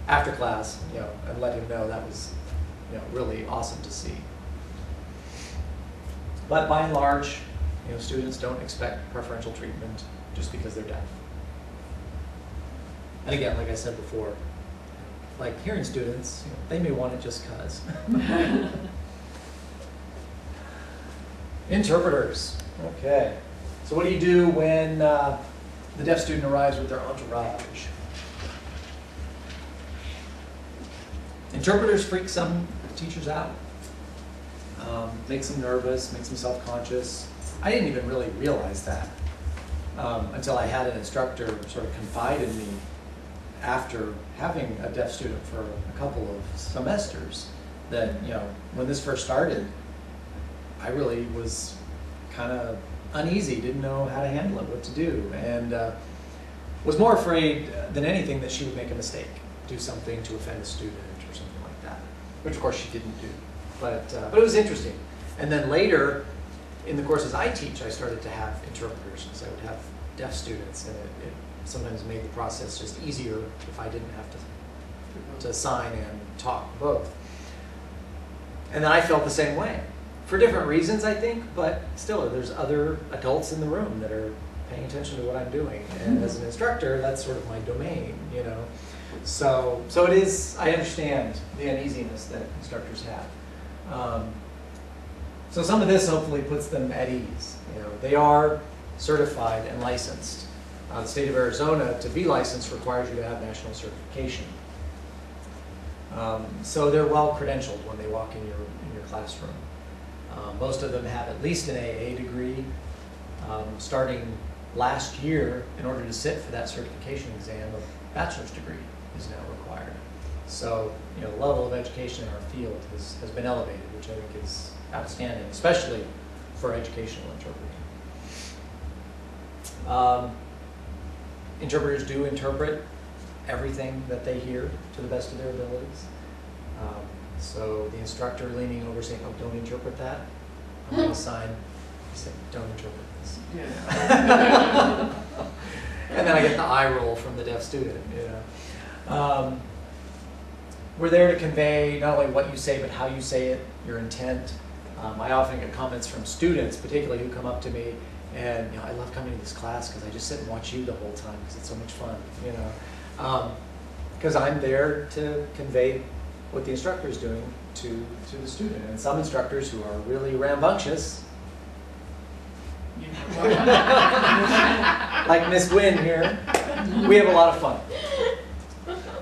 after class, and let him know that was, really awesome to see. But by and large, students don't expect preferential treatment just because they're deaf. And again, like I said before, like hearing students, they may want it just because. Interpreters. Okay. So what do you do when the deaf student arrives with their entourage? Interpreters freak some teachers out. Makes them nervous, makes them self-conscious. I didn't even really realize that until I had an instructor sort of confide in me after having a deaf student for a couple of semesters that, when this first started, I really was kind of uneasy, didn't know how to handle it, what to do, and was more afraid than anything that she would make a mistake, do something to offend a student or something like that, which of course she didn't do. But it was interesting. And then later, in the courses I teach, I started to have interpreters, because I would have deaf students, and it sometimes made the process just easier if I didn't have to sign and talk both. And then I felt the same way. For different reasons, I think, but still, there's other adults in the room that are paying attention to what I'm doing. And as an instructor, that's sort of my domain, So it is, I understand the uneasiness that instructors have. So some of this hopefully puts them at ease. They are certified and licensed. The state of Arizona, to be licensed, requires you to have national certification. So they're well credentialed when they walk in your classroom. Most of them have at least an AA degree. Starting last year, in order to sit for that certification exam, a bachelor's degree is now required. So, the level of education in our field has been elevated, which I think is outstanding, especially for educational interpreting. Interpreters do interpret everything that they hear to the best of their abilities. So the instructor leaning over saying, "Oh, don't interpret that." I'm going to sign, say, "Don't interpret this." Yeah. And then I get the eye roll from the deaf student, We're there to convey not only what you say, but how you say it, your intent. I often get comments from students, particularly, who come up to me and, I love coming to this class because I just sit and watch you the whole time because it's so much fun, Because I'm there to convey what the instructor is doing to the student. And some instructors who are really rambunctious, like Miss Gwynn here, we have a lot of fun.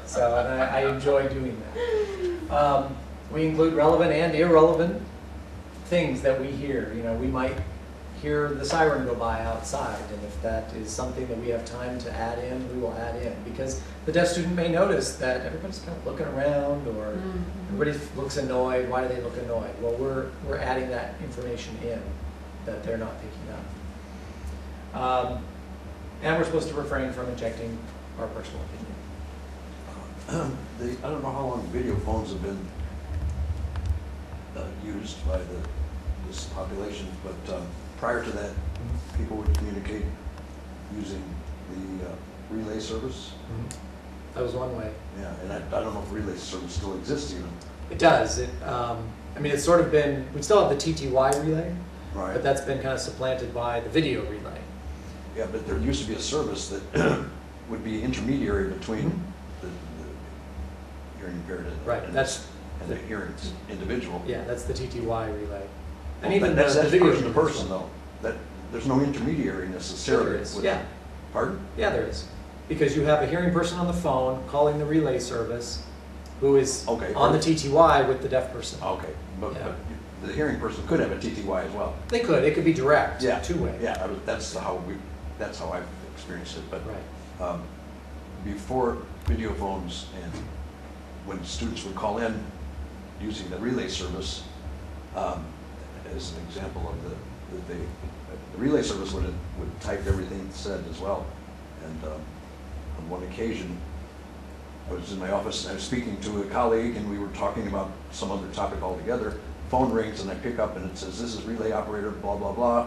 So, and I enjoy doing that. We include relevant and irrelevant things that we hear. We might hear the siren go by outside, and if that is something that we have time to add in, we will add in. Because the deaf student may notice that everybody's kind of looking around, or everybody looks annoyed. Why do they look annoyed? Well, we're adding that information in that they're not picking up. And we're supposed to refrain from injecting our personal opinion. I don't know how long video phones have been used by this population, but prior to that, people would communicate using the relay service. That was one way. Yeah, and I don't know if relay service still exists even. It does. It's sort of been, we still have the TTY relay, Right. but that's been kind of supplanted by the video relay. Yeah, but there used to be a service that would be intermediary between the hearing impaired Right, and that's the hearing individual. Yeah, that's the TTY relay. And Well, even that's the video person to person though. That there's no intermediary necessarily. There is, with yeah. Pardon? Yeah, there is. Because you have a hearing person on the phone calling the relay service who is Okay. on the TTY with the deaf person. Okay, but Yeah. the hearing person could have a TTY as well. They could. It could be direct, Yeah. two-way. Yeah, that's how I've experienced it. But Right. before video phones and when students would call in using the relay service, as an example of the relay service would type everything said as well. And on one occasion, I was in my office and I was speaking to a colleague and we were talking about some other topic altogether. Phone rings and I pick up and it says, "This is relay operator, blah, blah, blah.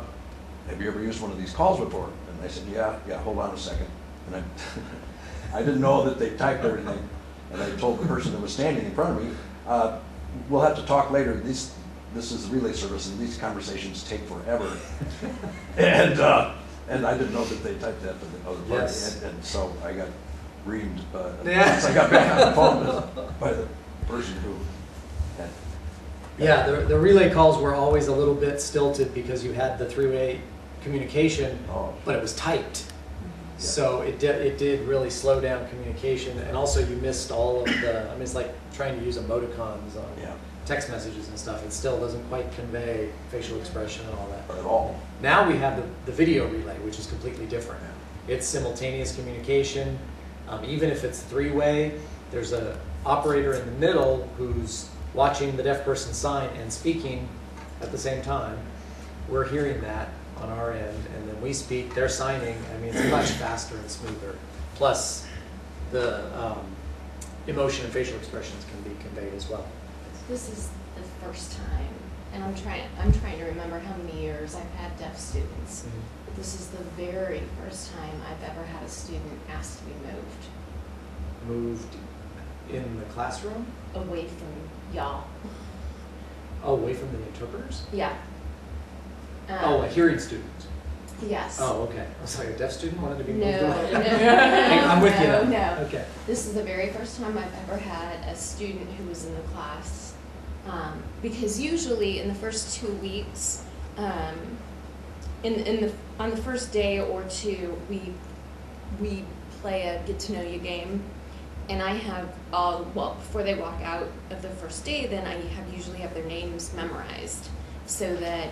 Have you ever used one of these calls before?" And I said, yeah, hold on a second. And I didn't know that they typed everything. And I told the person that was standing in front of me, "We'll have to talk later. This is the relay service and these conversations take forever." And I didn't know that they typed that for the other party. Yes. And so I got reamed Yeah. once I got back on the phone by the person who had. Yeah, the relay calls were always a little bit stilted because you had the three-way communication, Oh. but it was typed. So it did really slow down communication, and also you missed all of the, it's like trying to use emoticons on Yeah, text messages and stuff. It still doesn't quite convey facial expression and all that. at all. Now we have the video relay, which is completely different. It's simultaneous communication. Even if it's three-way, there's an operator in the middle who's watching the deaf person sign and speaking at the same time. We're hearing that on our end, and then we speak, they're signing. It's much faster and smoother. Plus, the emotion and facial expressions can be conveyed as well. This is the first time, and I'm trying to remember how many years I've had deaf students. But this is the very first time I've ever had a student ask to be Moved in the classroom? away from y'all. Oh, away from the interpreters? Yeah. Oh, a hearing student. Yes. Oh, okay. I was like, a deaf student wanted to be moved No, away. no, I'm with you now. no. Okay. This is the very first time I've ever had a student who was in the class. Because usually in the first 2 weeks, on the first day or two, we play a get to know you game, and I have before they walk out of the first day, then I usually have their names memorized so that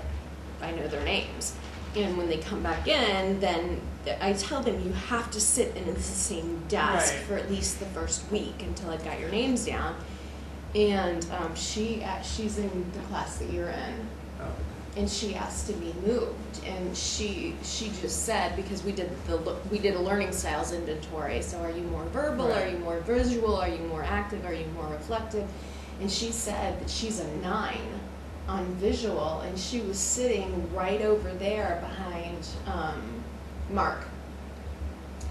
I know their names. And when they come back in, then I tell them you have to sit in the same desk Right. for at least the first week until I've got your names down. And she's in the class that you're in. Oh. and she asked to be moved, and she just said, because we did a learning styles inventory, so are you more verbal, Right. are you more visual, are you more active, are you more reflective? And she said that she's a 9 on visual, and she was sitting right over there behind Mark.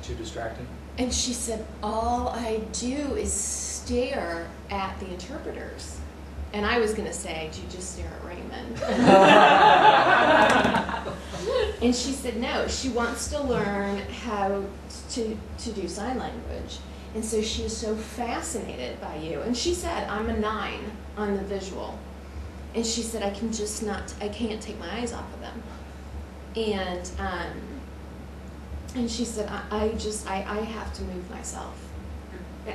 Too distracting? And she said, all I do is stare at the interpreters. And I was going to say, do you just stare at Raymond? And she said, no, she wants to learn how to do sign language. And so she is so fascinated by you. And she said, I'm a 9 on the visual. And she said, I can't take my eyes off of them. And she said, I have to move myself.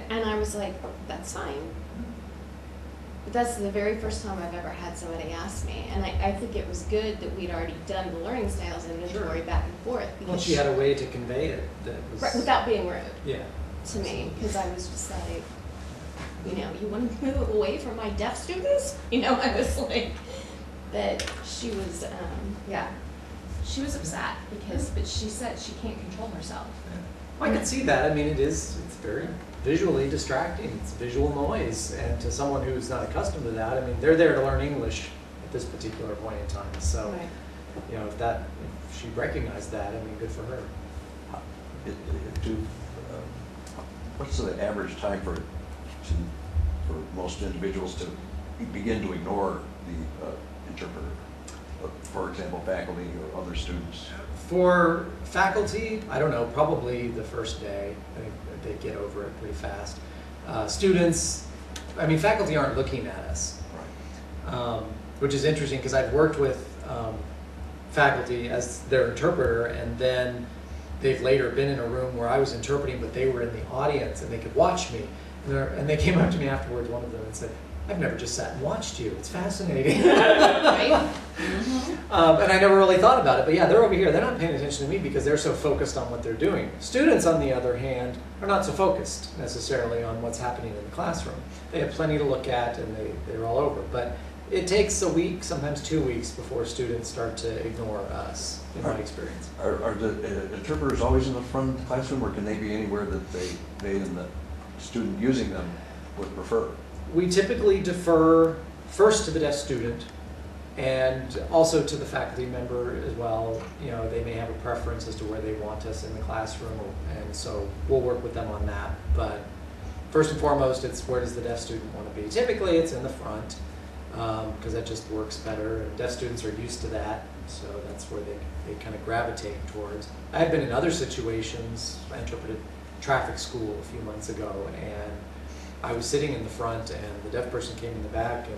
And I was like, that's fine. But that's the very first time I've ever had somebody ask me. And I think it was good that we'd already done the learning styles inventory back and forth. Well, she had a way to convey it that was... Right, without being rude Yeah. to me, because I was just like, you want to move away from my deaf students? I was like, but she was, she was upset but she said she can't control herself. I can see that. I mean, it's very visually distracting. It's visual noise. And to someone who's not accustomed to that, I mean, they're there to learn English at this particular point in time. So, Right. If she recognized that, I mean, good for her. What's the average time for most individuals to begin to ignore the interpreter? For example, faculty or other students? For faculty, I don't know, probably the first day. I think they get over it pretty fast. Students, I mean, faculty aren't looking at us, Right. Which is interesting because I've worked with faculty as their interpreter, and then they've later been in a room where I was interpreting, but they were in the audience and they could watch me. And they came up to me afterwards, one of them, and said, I've never just sat and watched you. It's fascinating. Right? And I never really thought about it. But yeah, they're over here. They're not paying attention to me because they're so focused on what they're doing. Students, on the other hand, are not so focused necessarily on what's happening in the classroom. They have plenty to look at, and they're all over. But it takes a week, sometimes 2 weeks, before students start to ignore us, in my experience. Are the interpreters always in the front of the classroom, or can they be anywhere that they and the student using them would prefer? We typically defer first to the deaf student and also to the faculty member as well. They may have a preference as to where they want us in the classroom, and so we'll work with them on that. But first and foremost, it's where does the deaf student want to be? Typically, it's in the front because that just works better. And deaf students are used to that, so that's where they kind of gravitate towards. I have been in other situations. I interpreted traffic school a few months ago, and I was sitting in the front, and the deaf person came in the back and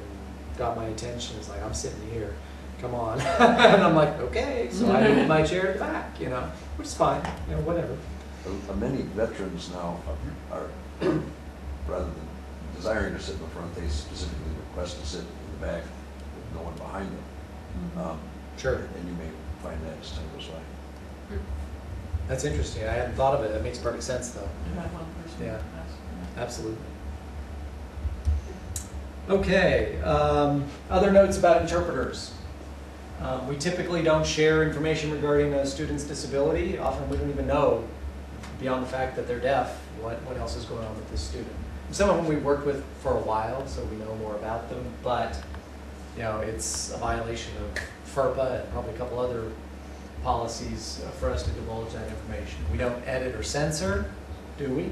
got my attention. It's like, I'm sitting here, come on. And I'm like, okay. So I moved my chair to the back, which is fine, whatever. Many veterans now are, rather than desiring to sit in the front, they specifically request to sit in the back with no one behind them. Sure. And you may find that as time goes by. That's interesting. I hadn't thought of it. That makes perfect sense, though. You had one person Yeah. ask. Absolutely. Okay, other notes about interpreters. We typically don't share information regarding a student's disability. Often we don't even know, beyond the fact that they're deaf, what else is going on with this student. Some of them we've worked with for a while, so we know more about them, but it's a violation of FERPA and probably a couple other policies for us to divulge that information. We don't edit or censor, do we?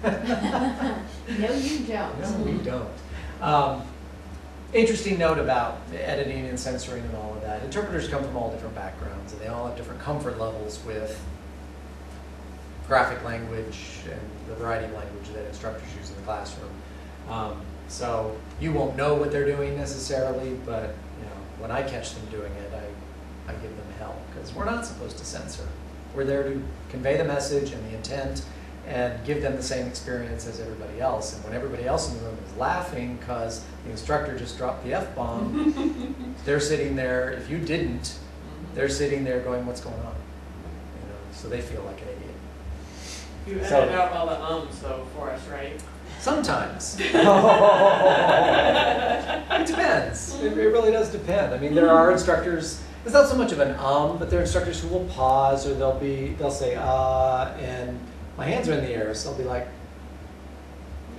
No, you don't. No, we don't. Interesting note about editing and censoring and all of that. Interpreters come from all different backgrounds, and they all have different comfort levels with graphic language and the variety of language that instructors use in the classroom. So you won't know what they're doing necessarily, but when I catch them doing it, I give them help, because we're not supposed to censor. We're there to convey the message and the intent and give them the same experience as everybody else. And when everybody else in the room is laughing because the instructor just dropped the F-bomb, they're sitting there, if you didn't, they're sitting there going, what's going on? So they feel like an idiot. You So- edited out all the ums though for us, right? Sometimes. It depends. It really does depend. I mean, there are instructors, it's not so much of an but there are instructors who will pause, or they'll say, and my hands are in the air, so I'll be like,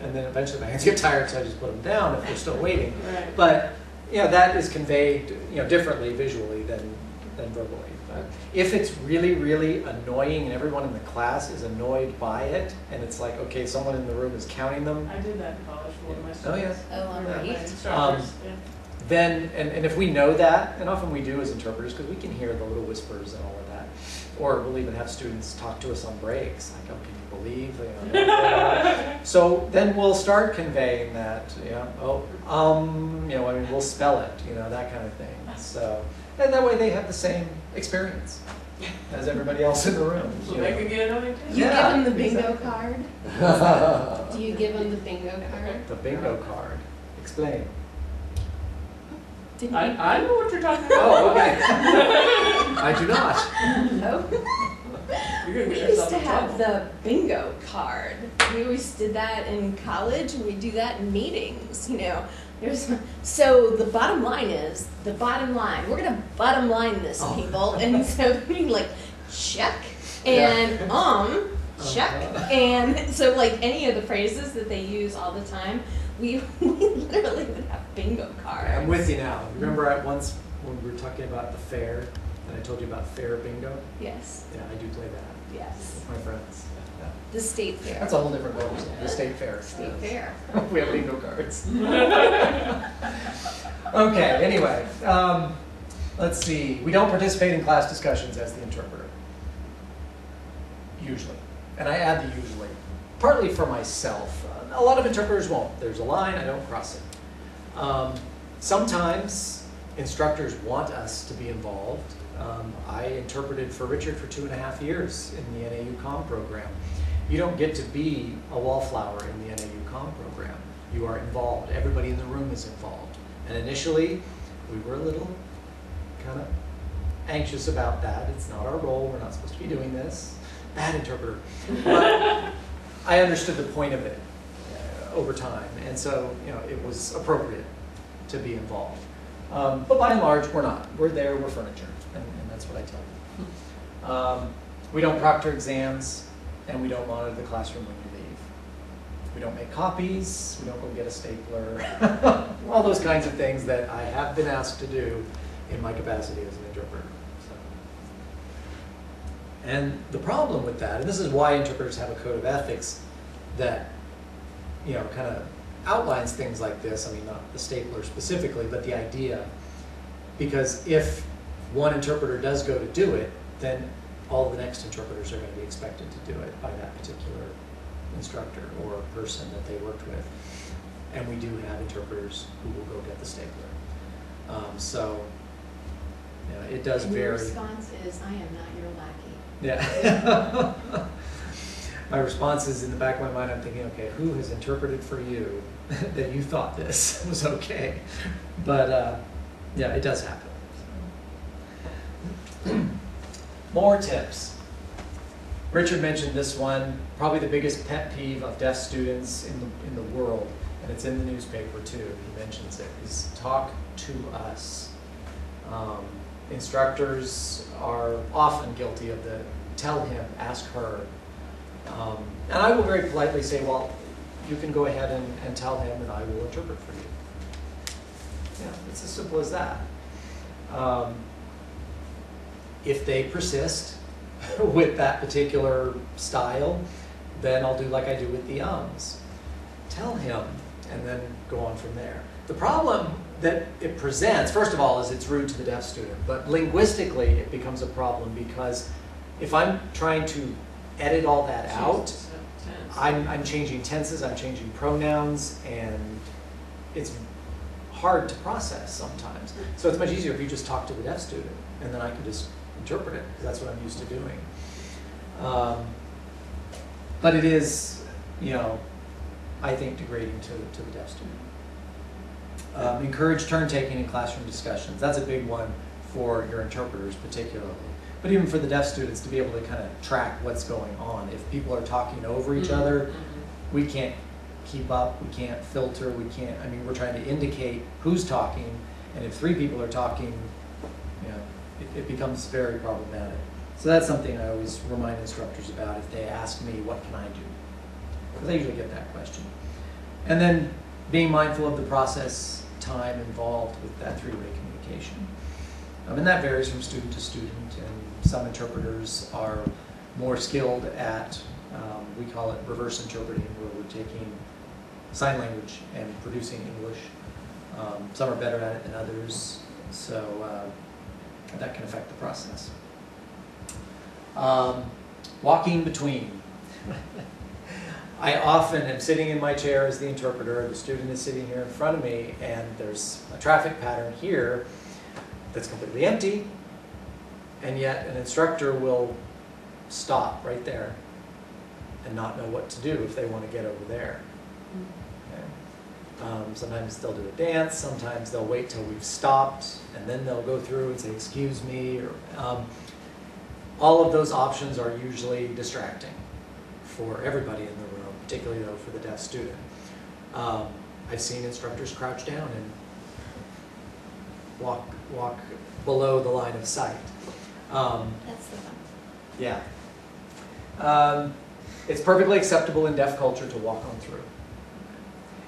and then eventually my hands get tired, so I just put them down if they're still waiting. Right. But, you know, that is conveyed, you know, differently visually than verbally. But if it's really, really annoying and everyone in the class is annoyed by it, and it's like, okay, someone in the room is counting them, I did that in college for one of my oh yeah, students. Oh, My great. instructors, yeah. then, and if we know that, and often we do as interpreters, because we can hear the little whispers and all of that, or we'll even have students talk to us on breaks, like, oh, can you believe, you know, so then we'll start conveying that, you know, you know, I mean, we'll spell it, you know, that kind of thing, so, and that way they have the same experience as everybody else in the room. So you they know. can get another too. You Yeah, give them the bingo exactly. card? Do you give them the bingo card? The bingo card. Explain. Didn't you? I know what you're talking about. Oh, okay. I do not. No. You're gonna We get used yourself to in have trouble. the bingo card. We always did that in college, and we do that in meetings, you know. So the bottom line is, the bottom line, we're gonna bottom line this, people. And so we like, check, and check. And so like any of the phrases that they use all the time, we literally would have bingo cards. I'm with you now. Remember once when we were talking about the fair, and I told you about fair bingo? Yes, Yeah, I do play that yes. with my friends. Yeah. The state fair. That's a whole different world. The state fair. State fair. We have bingo cards. Okay, anyway, let's see. We don't participate in class discussions as the interpreter. Usually. And I add the usually. Partly for myself. A lot of interpreters won't. There's a line, I don't cross it. Sometimes instructors want us to be involved. I interpreted for Richard for 2.5 years in the NAU COM program. You don't get to be a wallflower in the NAU COM program. You are involved. Everybody in the room is involved. And initially, we were a little kind of anxious about that. It's not our role. We're not supposed to be doing this. Bad interpreter. But I understood the point of it over time. And so, you know, it was appropriate to be involved. But by and large, we're not. We're there, we're furniture. And that's what I tell you. We don't proctor exams, and we don't monitor the classroom when you leave. We don't make copies, we don't go get a stapler, all those kinds of things that I have been asked to do in my capacity as an interpreter. So. And the problem with that, and this is why interpreters have a code of ethics that, you know, kind of outlines things like this. I mean, not the stapler specifically, but the idea. Because if one interpreter does go to do it, then all the next interpreters are going to be expected to do it by that particular instructor or person that they worked with. And we do have interpreters who will go get the stapler. So, you know, it does And vary. your response is, I am not your lackey. Yeah. My response is in the back of my mind, I'm thinking, okay, who has interpreted for you that you thought this was okay? But yeah, it does happen. More tips. Richard mentioned this one, probably the biggest pet peeve of deaf students in the world, and it's in the newspaper too. He mentions it, is talk to us. Instructors are often guilty of the tell him, ask her. And I will very politely say, well, you can go ahead and tell him and I will interpret for you. Yeah, it's as simple as that. If they persist with that particular style, then I'll do like I do with the ums. Tell him, and then go on from there. The problem that it presents, first of all, is it's rude to the deaf student, but linguistically it becomes a problem because if I'm trying to edit all that out, I'm changing tenses, I'm changing pronouns, and it's hard to process sometimes. So it's much easier if you just talk to the deaf student, and then I can just interpret it, because that's what I'm used to doing. But it is, you know, I think degrading to the deaf student. Encourage turn-taking in classroom discussions. That's a big one for your interpreters particularly. But even for the deaf students to be able to kind of track what's going on. If people are talking over each other, we can't keep up, we can't filter, we can't, I mean, we're trying to indicate who's talking, and if 3 people are talking, you know, it becomes very problematic. So that's something I always remind instructors about if they ask me, what can I do? Because I usually get that question. And then being mindful of the process time involved with that 3-way communication. And that varies from student to student, and some interpreters are more skilled at, we call it reverse interpreting, where we're taking sign language and producing English. Some are better at it than others, so that can affect the process. Walking between. I often am sitting in my chair as the interpreter, the student is sitting here in front of me, and there's a traffic pattern here that's completely empty, and yet an instructor will stop right there and not know what to do if they want to get over there. Okay. Sometimes they'll do a dance, sometimes they'll wait till we've stopped, and then they'll go through and say, excuse me. Or, all of those options are usually distracting for everybody in the room, particularly though for the deaf student. I've seen instructors crouch down and walk below the line of sight. That's the fun. Yeah. It's perfectly acceptable in deaf culture to walk on through.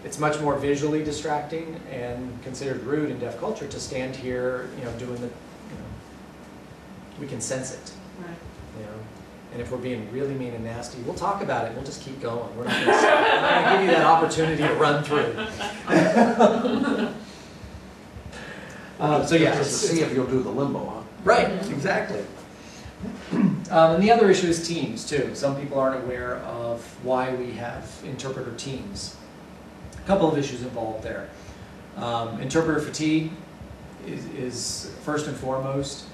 It's much more visually distracting and considered rude in deaf culture to stand here, you know, doing the, you know, we can sense it. Right. You know, and if we're being really mean and nasty, we'll talk about it. We'll just keep going. We're not going to stop. We're not going to give you that opportunity to run through. So yeah, Just to see if you'll do the limbo, huh? right, exactly. And the other issue is teams too. Some people aren't aware of why we have interpreter teams. A couple of issues involved there. Interpreter fatigue is first and foremost.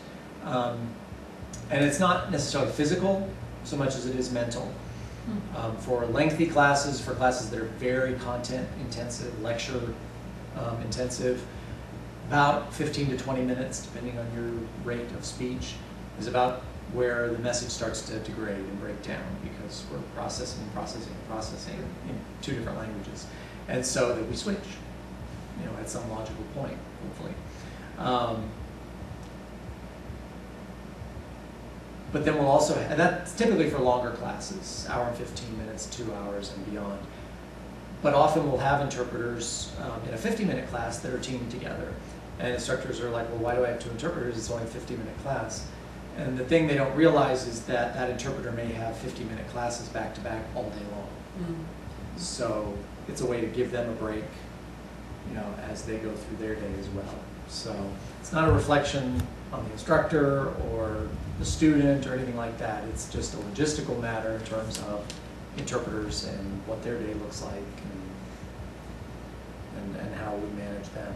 And it's not necessarily physical so much as it is mental. For lengthy classes, for classes that are very content intensive, lecture intensive, about 15 to 20 minutes, depending on your rate of speech, is about where the message starts to degrade and break down, because we're processing in 2 different languages. And so that we switch, you know, at some logical point, hopefully. But then we'll also, and that's typically for longer classes, hour and 15 minutes, 2 hours and beyond. But often we'll have interpreters in a 50-minute class that are teamed together. And instructors are like, well, why do I have 2 interpreters? It's only a 50-minute class. And the thing they don't realize is that that interpreter may have 50-minute classes back to back all day long. So it's a way to give them a break, you know, as they go through their day as well. So it's not a reflection on the instructor or the student or anything like that. It's just a logistical matter in terms of interpreters and what their day looks like and how we manage them.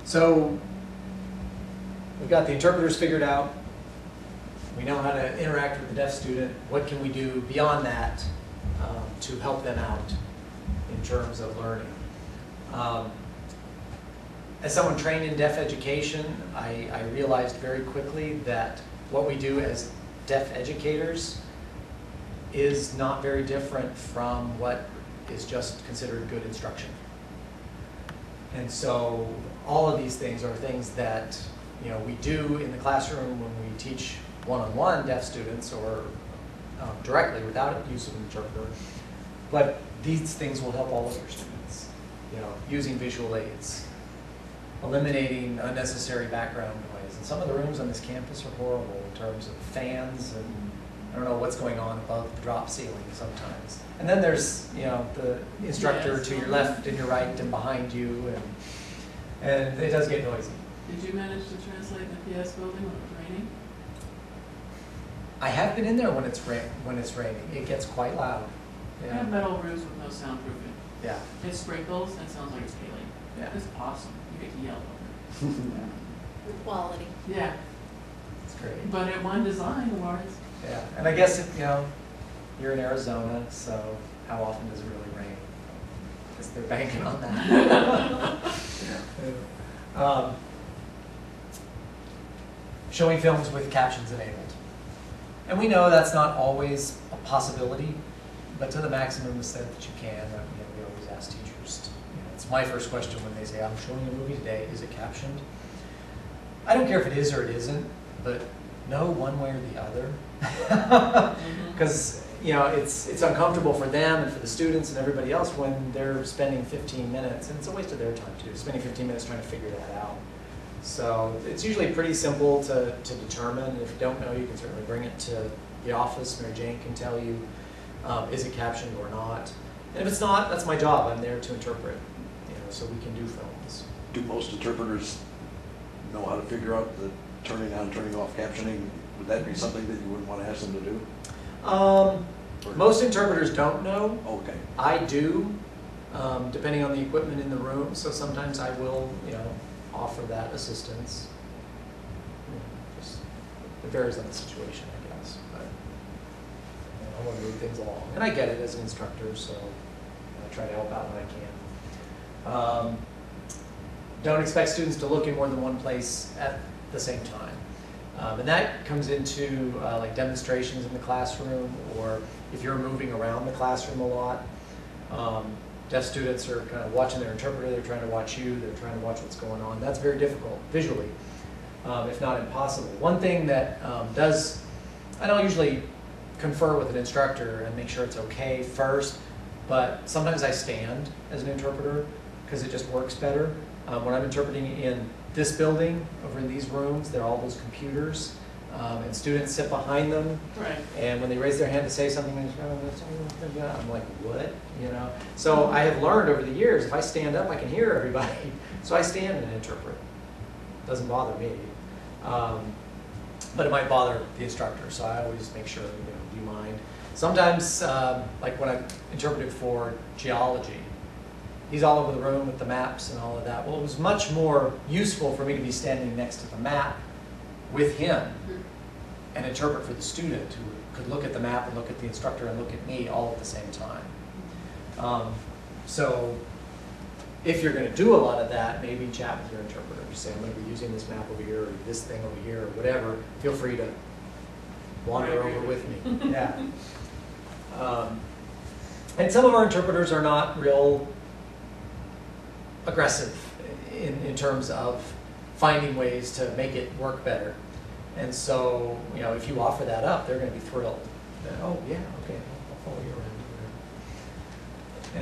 So we've got the interpreters figured out. We know how to interact with the deaf student. What can we do beyond that to help them out in terms of learning? As someone trained in deaf education, I realized very quickly that what we do as deaf educators is not very different from what is just considered good instruction. And so all of these things are things that, you know, we do in the classroom when we teach one-on-one deaf students or directly without use of an interpreter. But these things will help all of your students. You know, using visual aids, eliminating unnecessary background noise. And some of the rooms on this campus are horrible in terms of fans and I don't know what's going on above the drop ceiling sometimes. And then there's, you know, the instructor to your left and your right and behind you, and it does get noisy. Did you manage to translate in the PS building when it was raining? I have been in there when it's raining. It gets quite loud. I have metal roofs with no soundproofing. Yeah. It sprinkles and it sounds like it's hailing. Yeah. It's awesome. You get to yell over it. Quality. Yeah. It's great. But it won design awards. Yeah, and I guess, you know, you're in Arizona, so how often does it really rain? Because they're banking on that. Showing films with captions enabled. And we know that's not always a possibility, but to the maximum extent that you can, we always ask teachers to, it's my first question when they say, I'm showing a movie today, is it captioned? I don't care if it is or it isn't, but know one way or the other. Because it's uncomfortable for them and for the students and everybody else when they're spending 15 minutes, and it's a waste of their time too, spending 15 minutes trying to figure that out. So it's usually pretty simple to determine. If you don't know, you can certainly bring it to the office. Mary Jane can tell you, is it captioned or not? And if it's not, that's my job. I'm there to interpret, so we can do films. Do most interpreters know how to figure out the turning on, turning off captioning? Would that be something that you wouldn't want to ask them to do? Most interpreters don't know. Okay. I do, depending on the equipment in the room. So sometimes I will, offer that assistance. It varies on the situation, I guess. But I want to move things along, and I get it as an instructor, so I try to help out when I can. Don't expect students to look in more than one place at the same time. And that comes into like demonstrations in the classroom, or if you're moving around the classroom a lot. Deaf students are kind of watching their interpreter, they're trying to watch you, they're trying to watch what's going on. That's very difficult visually, if not impossible. One thing that I don't usually confer with an instructor and make sure it's okay first, but sometimes I stand as an interpreter because it just works better. When I'm interpreting in this building, over in these rooms, there are all those computers, and students sit behind them. Right. And when they raise their hand to say something, I'm like, what? So I have learned over the years, if I stand up, I can hear everybody. So I stand and interpret. It doesn't bother me. But it might bother the instructor, so I always make sure, do you mind? Sometimes, like when I interpreted for geology, he's all over the room with the maps and all of that. Well, it was much more useful for me to be standing next to the map with him and interpret for the student who could look at the map and look at the instructor and look at me all at the same time. So if you're going to do a lot of that, maybe chat with your interpreter. You say, I'm going to be using this map over here, or this thing over here, or whatever. Feel free to wander over with me. Yeah. And some of our interpreters are not real aggressive in terms of finding ways to make it work better. And so, if you offer that up, they're going to be thrilled. Oh, yeah, okay, I'll follow you around.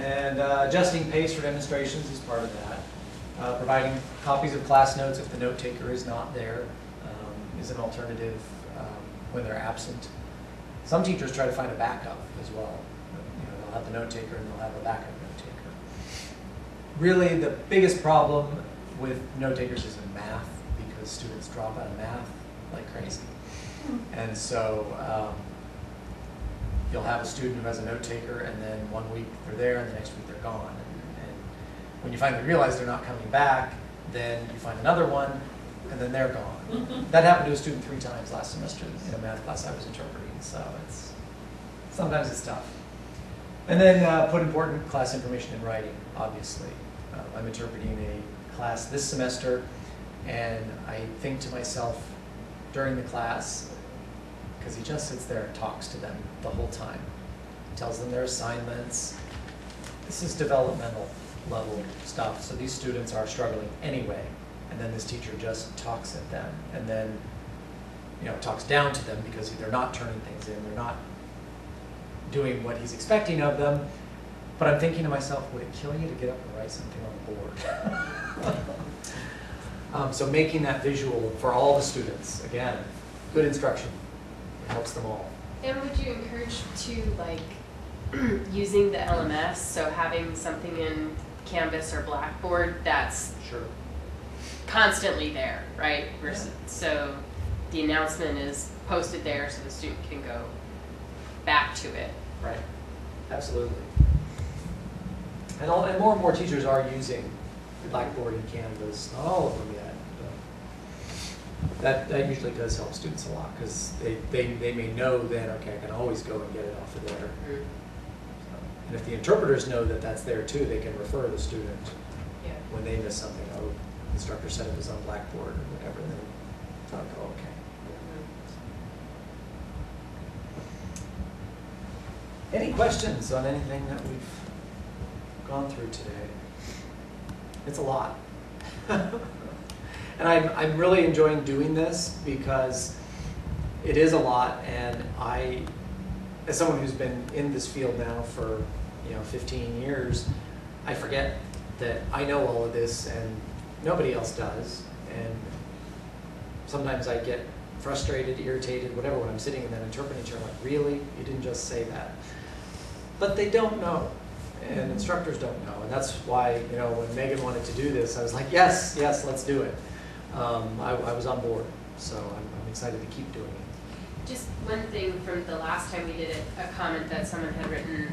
And adjusting pace for demonstrations is part of that. Providing copies of class notes if the note taker is not there is an alternative when they're absent. Some teachers try to find a backup as well. They'll have the note taker and they'll have a backup note taker. Really, the biggest problem with note takers is in math, because students drop out of math like crazy. And so you'll have a student who has a note taker, and then one week they're there and the next week they're gone. And when you finally realize they're not coming back, then you find another one and then they're gone. That happened to a student 3 times last semester in a math class I was interpreting, so sometimes it's tough. And then put important class information in writing, obviously. I'm interpreting a class this semester, and I think to myself during the class, because he just sits there and talks to them the whole time. Tells them their assignments. This is developmental level stuff, so these students are struggling anyway. And then this teacher just talks at them, and then talks down to them because they're not turning things in, they're not doing what he's expecting of them. But I'm thinking to myself, would it kill you to get up and write something on the board? So making that visual for all the students, again, good instruction. It helps them all. And would you encourage to using the LMS, so having something in Canvas or Blackboard that's Sure. constantly there, right? So the announcement is posted there so the student can go back to it. Right. Absolutely. And more teachers are using Blackboard and Canvas. Not all of them yet. But that usually does help students a lot, because they may know then, okay, I can always go and get it off of there. Mm-hmm. And if the interpreters know that that's there too, they can refer the student when they miss something. Oh, the instructor said it was on Blackboard or whatever. Then they'll go, okay. Any questions on anything that we've gone through today? It's a lot. And I'm really enjoying doing this because it is a lot, and I, as someone who's been in this field now for 15 years, I forget that I know all of this and nobody else does. And sometimes I get frustrated, irritated, whatever, when I'm sitting in that interpreting chair, like, really? You didn't just say that. But they don't know, and instructors don't know. And that's why, when Megan wanted to do this, I was like, yes, let's do it. I was on board, so I'm excited to keep doing it. Just one thing from the last time we did it, a comment that someone had written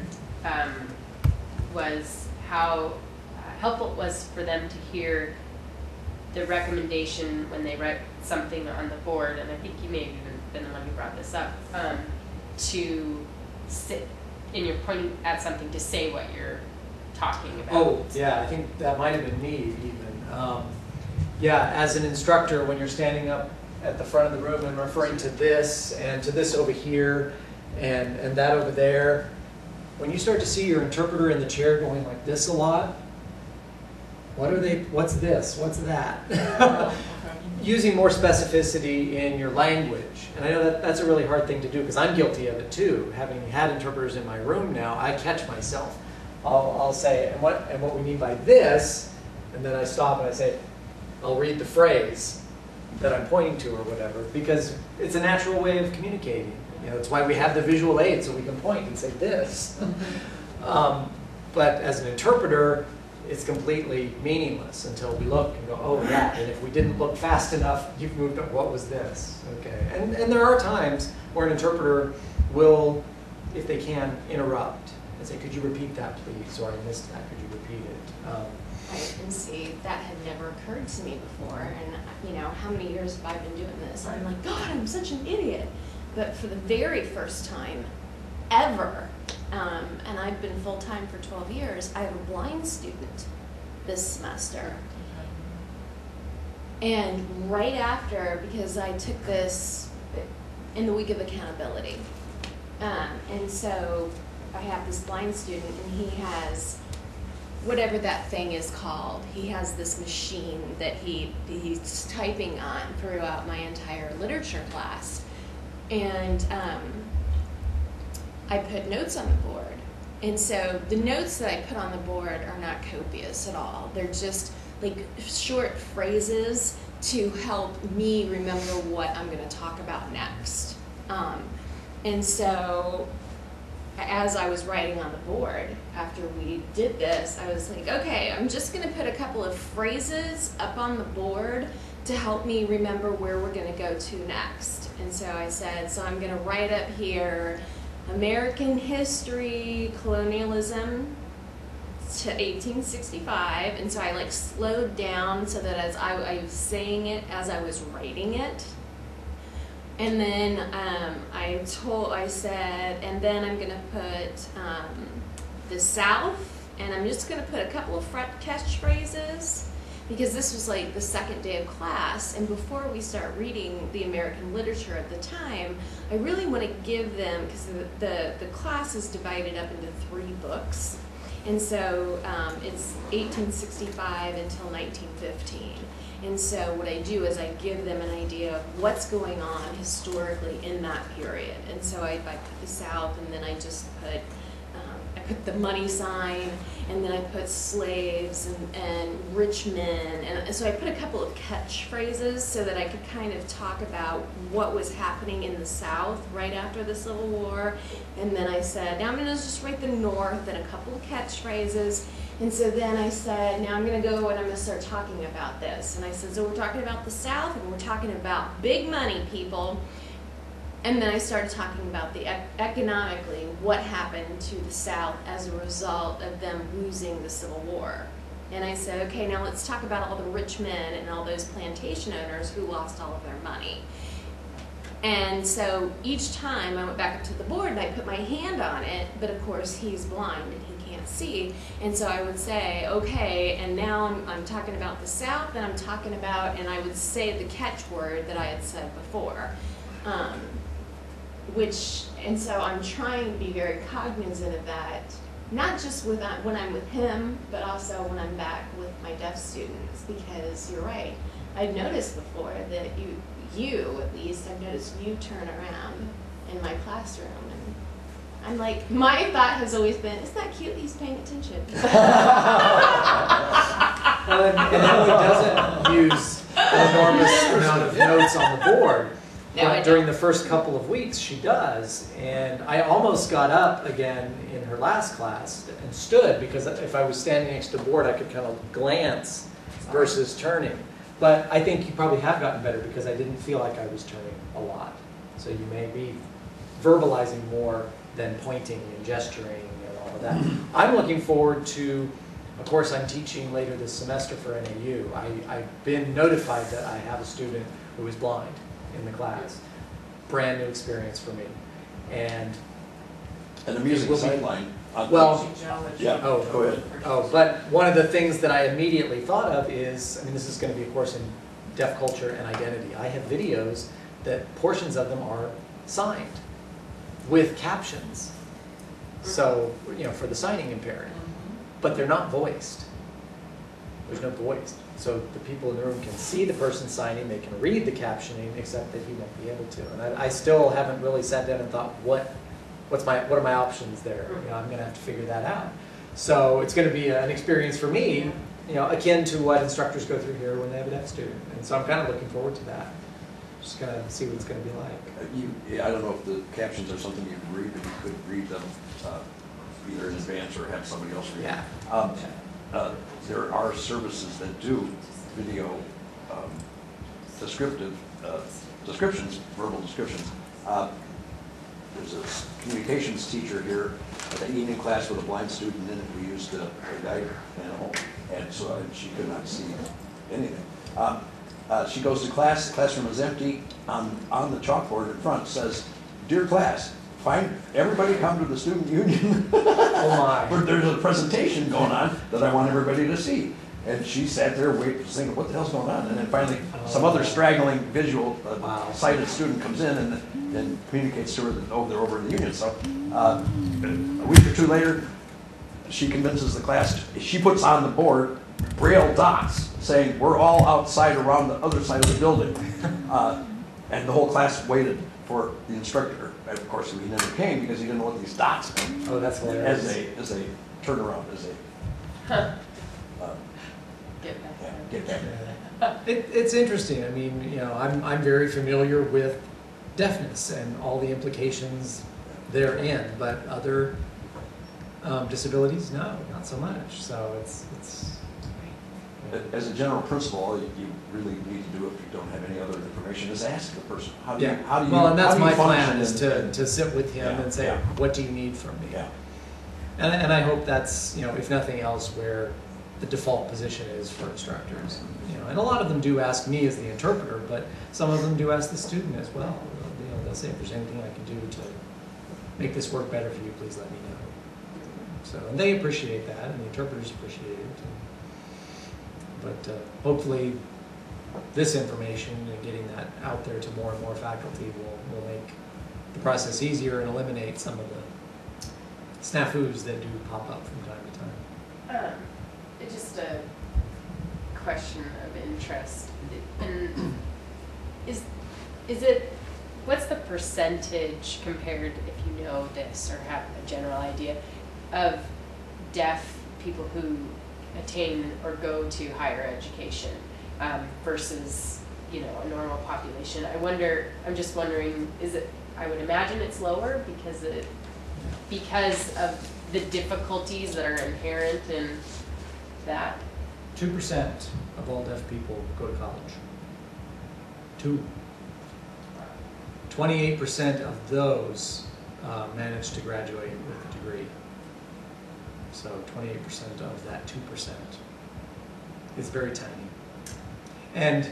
was how helpful it was for them to hear the recommendation when they write something on the board, and I think you may have even been the one who brought this up, to sit, and you're pointing at something, to say what you're talking about. Oh, yeah, I think that might have been me even. Yeah, as an instructor, when you're standing up at the front of the room and referring to this and to this over here and that over there, when you start to see your interpreter in the chair going like this a lot, what's this, what's that? Using more specificity in your language. And I know that's a really hard thing to do because I'm guilty of it too. Having had interpreters in my room now, I catch myself. I'll say, and what we mean by this, and then I stop and I say, I'll read the phrase that I'm pointing to or whatever, because it's a natural way of communicating. It's why we have the visual aid, so we can point and say this. But as an interpreter, it's completely meaningless until we look and go, oh, that. And if we didn't look fast enough, you've moved on. What was this? Okay. And there are times where an interpreter will, if they can, interrupt and say, could you repeat that, please? Or I missed that. Could you repeat it? Right, and see, that had never occurred to me before, and how many years have I been doing this? I'm like, God, I'm such an idiot. But for the very first time ever, and I've been full-time for 12 years, I have a blind student this semester. And right after, because I took this in the week of accountability, and so I have this blind student, and he has whatever that thing is called. He has this machine that he's typing on throughout my entire literature class. And I put notes on the board. And so the notes that I put on the board are not copious at all. They're just like short phrases to help me remember what I'm going to talk about next. And so as I was writing on the board, after we did this, I was like, okay, I'm just going to put a couple of phrases up on the board to help me remember where we're going to go to next. And so I said, so I'm going to write up here, American history, colonialism to 1865. And so I slowed down so that as I was saying it as I was writing it. And then I said, and then I'm going to put the South, and I'm just going to put a couple of catchphrases, because this was like the second day of class, and before we start reading the American literature at the time, I really want to give them, because the class is divided up into 3 books, and so it's 1865 until 1915. And so what I do is I give them an idea of what's going on historically in that period. And so I put the South, and then I just put, I put the money sign, and then I put slaves and rich men. And so I put a couple of catchphrases so that I could kind of talk about what was happening in the South right after the Civil War. And then I said, now I'm going to just write the North and a couple of catchphrases. And so then I said, now I'm going to go and I'm going to start talking about this. And I said, so we're talking about the South, and we're talking about big money, people. And then I started talking about the economically what happened to the South as a result of them losing the Civil War. And I said, okay, now let's talk about all the rich men and all those plantation owners who lost all of their money. And so each time I went back up to the board and I put my hand on it, but of course he's blind and he can't see. And so I would say, okay, and now I'm talking about the South, and I'm talking about, and I would say the catchword that I had said before. And so I'm trying to be very cognizant of that, not just when I'm with him, but also when I'm back with my deaf students, because you're right. I've noticed before that you at least, I've noticed you turn around in my classroom, and I'm like, my thought has always been, isn't that cute, he's paying attention. And Emily doesn't use an enormous amount of notes on the board. No, I But during the first couple of weeks, she does. And I almost got up again in her last class and stood, because if I was standing next to the board, I could kind of glance versus turning. But I think you probably have gotten better, because I didn't feel like I was turning a lot. So you may be verbalizing more than pointing and gesturing and all of that. I'm looking forward to, of course, I'm teaching later this semester for NAU. I've been notified that I have a student who is blind in the class. Brand new experience for me. And An amusing sideline. Well, Geology. Yeah, Oh. go ahead. but one of the things that I immediately thought of is, I mean, this is going to be a course in deaf culture and identity. I have videos that portions of them are signed with captions. So, for the signing impaired. But they're not voiced. There's no voiced. So the people in the room can see the person signing, they can read the captioning, except that he won't be able to. And I still haven't really sat down and thought, what are my options there? I'm going to have to figure that out. So it's going to be an experience for me, akin to what instructors go through here when they have a deaf student. And so I'm kind of looking forward to that. Just going to see what it's going to be like. I don't know if the captions are something you read, but you could read them either in advance or have somebody else read them. Yeah. There are services that do video descriptions, verbal descriptions. There's a communications teacher here at an evening class with a blind student in it. We used a guide animal, and so she could not see anything. She goes to class, the classroom is empty. On the chalkboard in front says, "Dear class, everybody come to the student union." Oh my. There's a presentation going on that I want everybody to see. And she sat there waiting, thinking, what the hell's going on? And then finally, some other straggling visual sighted student comes in and communicates to her that, oh, they're over in the union. So a week or two later, she convinces the class, she puts on the board Braille dots saying, we're all outside around the other side of the building. And the whole class waited for the instructor. And of course, he never came because he didn't know what these dots meant. Oh, that's hilarious. As a turnaround, get back. It's interesting. I mean, I'm very familiar with deafness and all the implications therein, but other disabilities, no, not so much. So it's. As a general principle, all you really need to do if you don't have any other information is ask the person. How do you well, and that's my plan, function is to sit with him and say, what do you need from me? Yeah. And I hope that's, if nothing else, where the default position is for instructors. And a lot of them do ask me as the interpreter, but some of them do ask the student as well. They'll say, if there's anything I can do to make this work better for you, please let me know. So, and they appreciate that, and the interpreters appreciate it. But hopefully this information and getting that out there to more and more faculty will make the process easier and eliminate some of the snafus that do pop up from time to time. Just a question of interest. And is it, what's the percentage compared, if you know this or have a general idea, of deaf people who attain or go to higher education versus a normal population? I'm just wondering, is it, I would imagine it's lower because of the difficulties that are inherent in that. 2% of all deaf people go to college. 28% of those manage to graduate with a degree. So 28% of that 2% is very tiny. And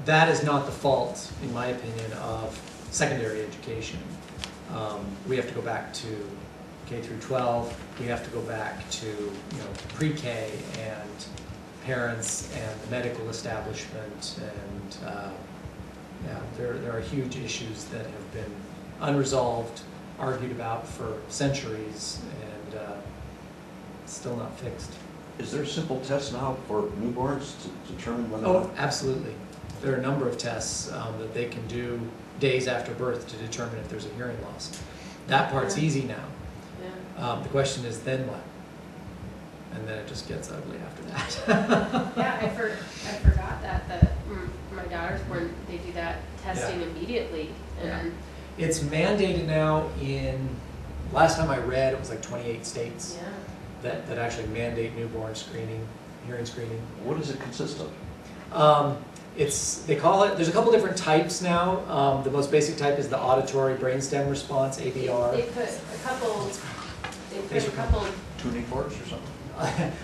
that is not the fault, in my opinion, of secondary education. We have to go back to K through 12. We have to go back to pre-K and parents and the medical establishment, and there are huge issues that have been unresolved, argued about for centuries, and still not fixed. Is there a simple test now for newborns to determine whether or Oh, not? absolutely. There are a number of tests that they can do days after birth to determine if there's a hearing loss. That part's easy now. Yeah. The question is then what? And then it just gets ugly after that. Yeah, I forgot that my daughter's born, they do that testing immediately. And It's mandated now in, last time I read, it was like 28 states yeah. that actually mandate newborn screening, hearing screening. What does it consist of? They call it, there's a couple different types now. The most basic type is the auditory brainstem response, ABR. They put a couple Tuning forks or something?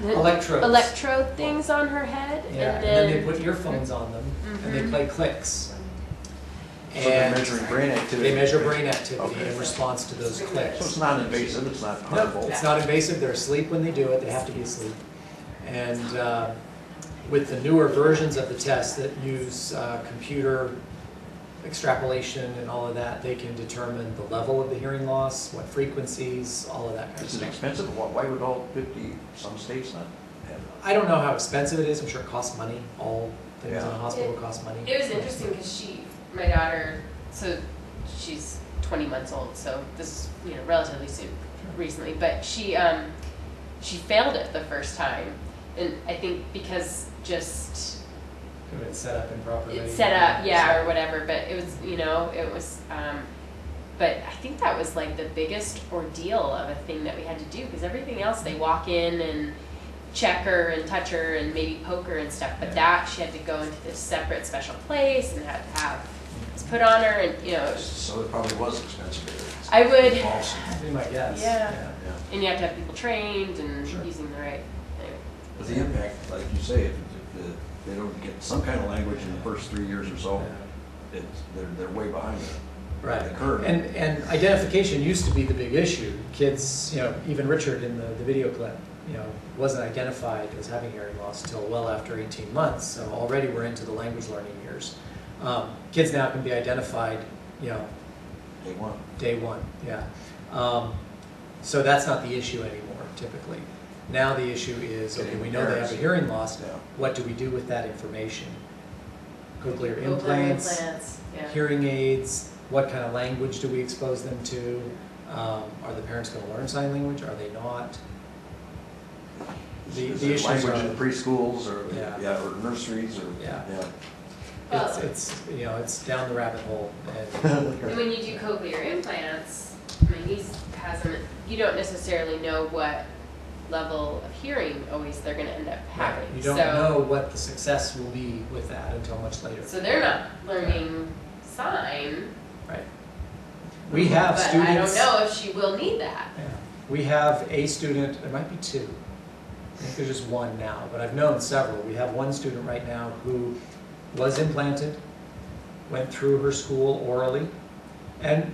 Electrodes. electrode things on her head, Yeah, and then they put earphones on them, and they play clicks. So they're And measuring brain activity? they measure brain activity Okay. in response to those So clicks. it's not invasive, it's not No, harmful? it's not invasive. They're asleep when they do it. They have to be asleep. And with the newer versions of the test that use computer extrapolation and all of that, they can determine the level of the hearing loss, what frequencies, all of that kind of Is it stuff. expensive? Why would all 50 some states not have it? I don't know how expensive it is. I'm sure it costs money. All things in Yeah. a hospital cost money. It was interesting because my daughter, so she's 20 months old, so this is, relatively soon, recently, but she failed it the first time, and I think because just It's set up improperly. it's set up, or whatever, but it was, but I think that was like the biggest ordeal of a thing that we had to do, because everything else, they walk in and check her and touch her and maybe poke her and stuff, but that she had to go into this separate special place and had to have this put on her, and So it probably was expensive. I would, That'd be my guess. Yeah. Yeah. and you have to have people trained and Sure. using the right thing. But the impact, like you say, if they don't get some kind of language in the first 3 years or so, they're way behind Right. the curve. And identification used to be the big issue. Kids, even Richard in the video clip, wasn't identified as having hearing loss until well after 18 months. So already we're into the language learning years. Kids now can be identified, Day one. day one, yeah. So that's not the issue anymore, typically. Now the issue is, okay, we know they have a hearing loss. Yeah. What do we do with that information? Cochlear Cochlear implants, yeah. hearing aids, what kind of language do we expose them to? Are the parents going to learn sign language? Are they not? Is The there issues language are- in schools or Yeah. or nurseries or Yeah. Well- It's down the rabbit hole. And And when you do cochlear implants, you don't necessarily know what level of hearing always they're going to end up having. you don't know what the success will be with that until much later. So they're not learning sign, Right. We have but students. I don't know if she will need that. Yeah. We have a student, there might be two. I think there's just one now, but I've known several. We have one student right now who was implanted, went through her school orally, and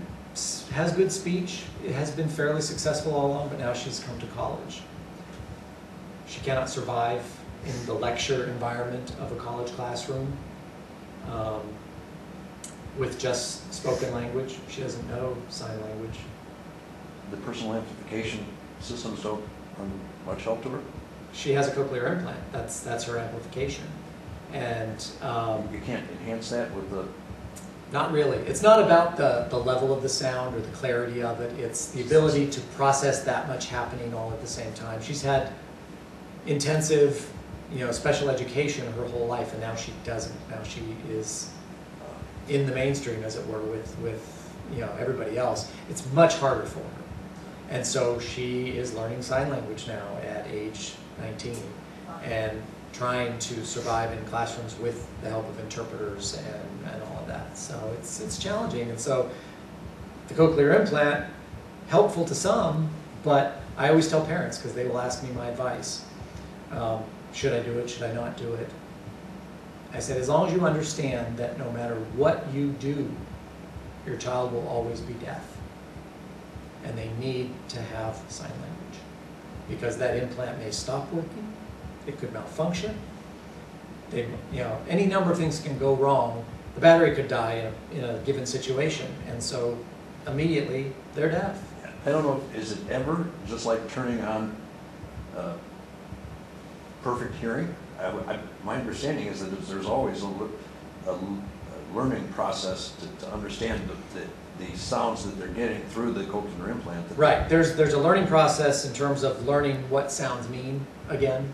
has good speech. It has been fairly successful all along, but now she's come to college. She cannot survive in the lecture environment of a college classroom with just spoken language. She doesn't know sign language. The personal amplification systems don't much help to her? She has a cochlear implant. That's her amplification. And You can't enhance that with the... not really. It's not about the level of the sound or the clarity of it. It's the ability to process that much happening all at the same time. She's had intensive, special education her whole life, and now she doesn't. Now she is in the mainstream, as it were, with everybody else. It's much harder for her. And so she is learning sign language now at age 19 and trying to survive in classrooms with the help of interpreters and all of that. So it's challenging. And so the cochlear implant, helpful to some, but I always tell parents, because they will ask me my advice. Should I do it? Should I not do it? I said, as long as you understand that no matter what you do, your child will always be deaf. And they need to have sign language. Because that implant may stop working, it could malfunction, any number of things can go wrong. The battery could die in a given situation, and so immediately they're deaf. I don't know, is it ever just like turning on perfect hearing? My understanding is that there's always a learning process to understand the sounds that they're getting through the cochlear implant. Right, there's a learning process in terms of learning what sounds mean, again,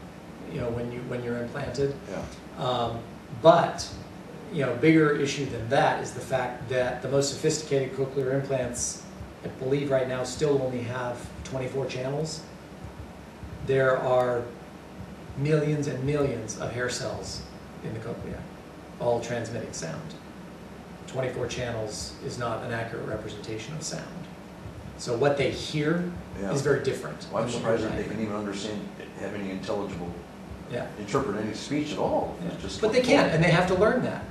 you know, when you're implanted. Yeah. But, you know, bigger issue than that is the fact that the most sophisticated cochlear implants, I believe right now, still only have 24 channels. There are millions and millions of hair cells in the cochlea, all transmitting sound. 24 channels is not an accurate representation of sound. So what they hear Yeah. is very different. Well, I'm than what surprised you're that they hearing. can even understand, have any intelligible, Yeah. interpret any speech at all. Yeah. It's just But they can, and they have to learn that.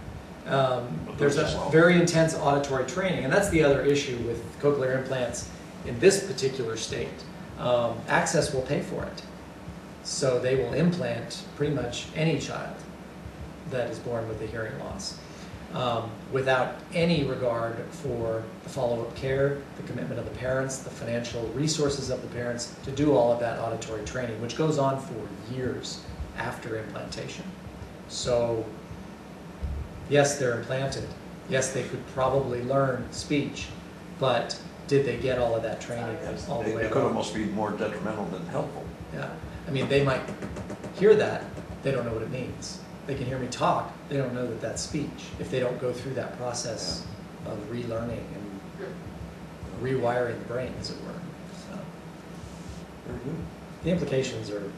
There's a very intense auditory training, and that's the other issue with cochlear implants in this particular state. Access will pay for it. So they will implant pretty much any child that is born with a hearing loss without any regard for the follow-up care, the commitment of the parents, the financial resources of the parents to do all of that auditory training, which goes on for years after implantation. So yes, they're implanted. Yes, they could probably learn speech, but did they get all of that training all the way It could along? almost be more detrimental than helpful. Yeah, I mean, they might hear that, they don't know what it means. They can hear me talk, they don't know that that's speech, if they don't go through that process of relearning and rewiring the brain, as it were. So Very good. the implications are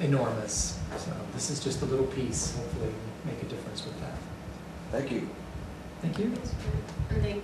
enormous. So this is just a little piece, hopefully make a difference with that. Thank you. Thank you. And thank you.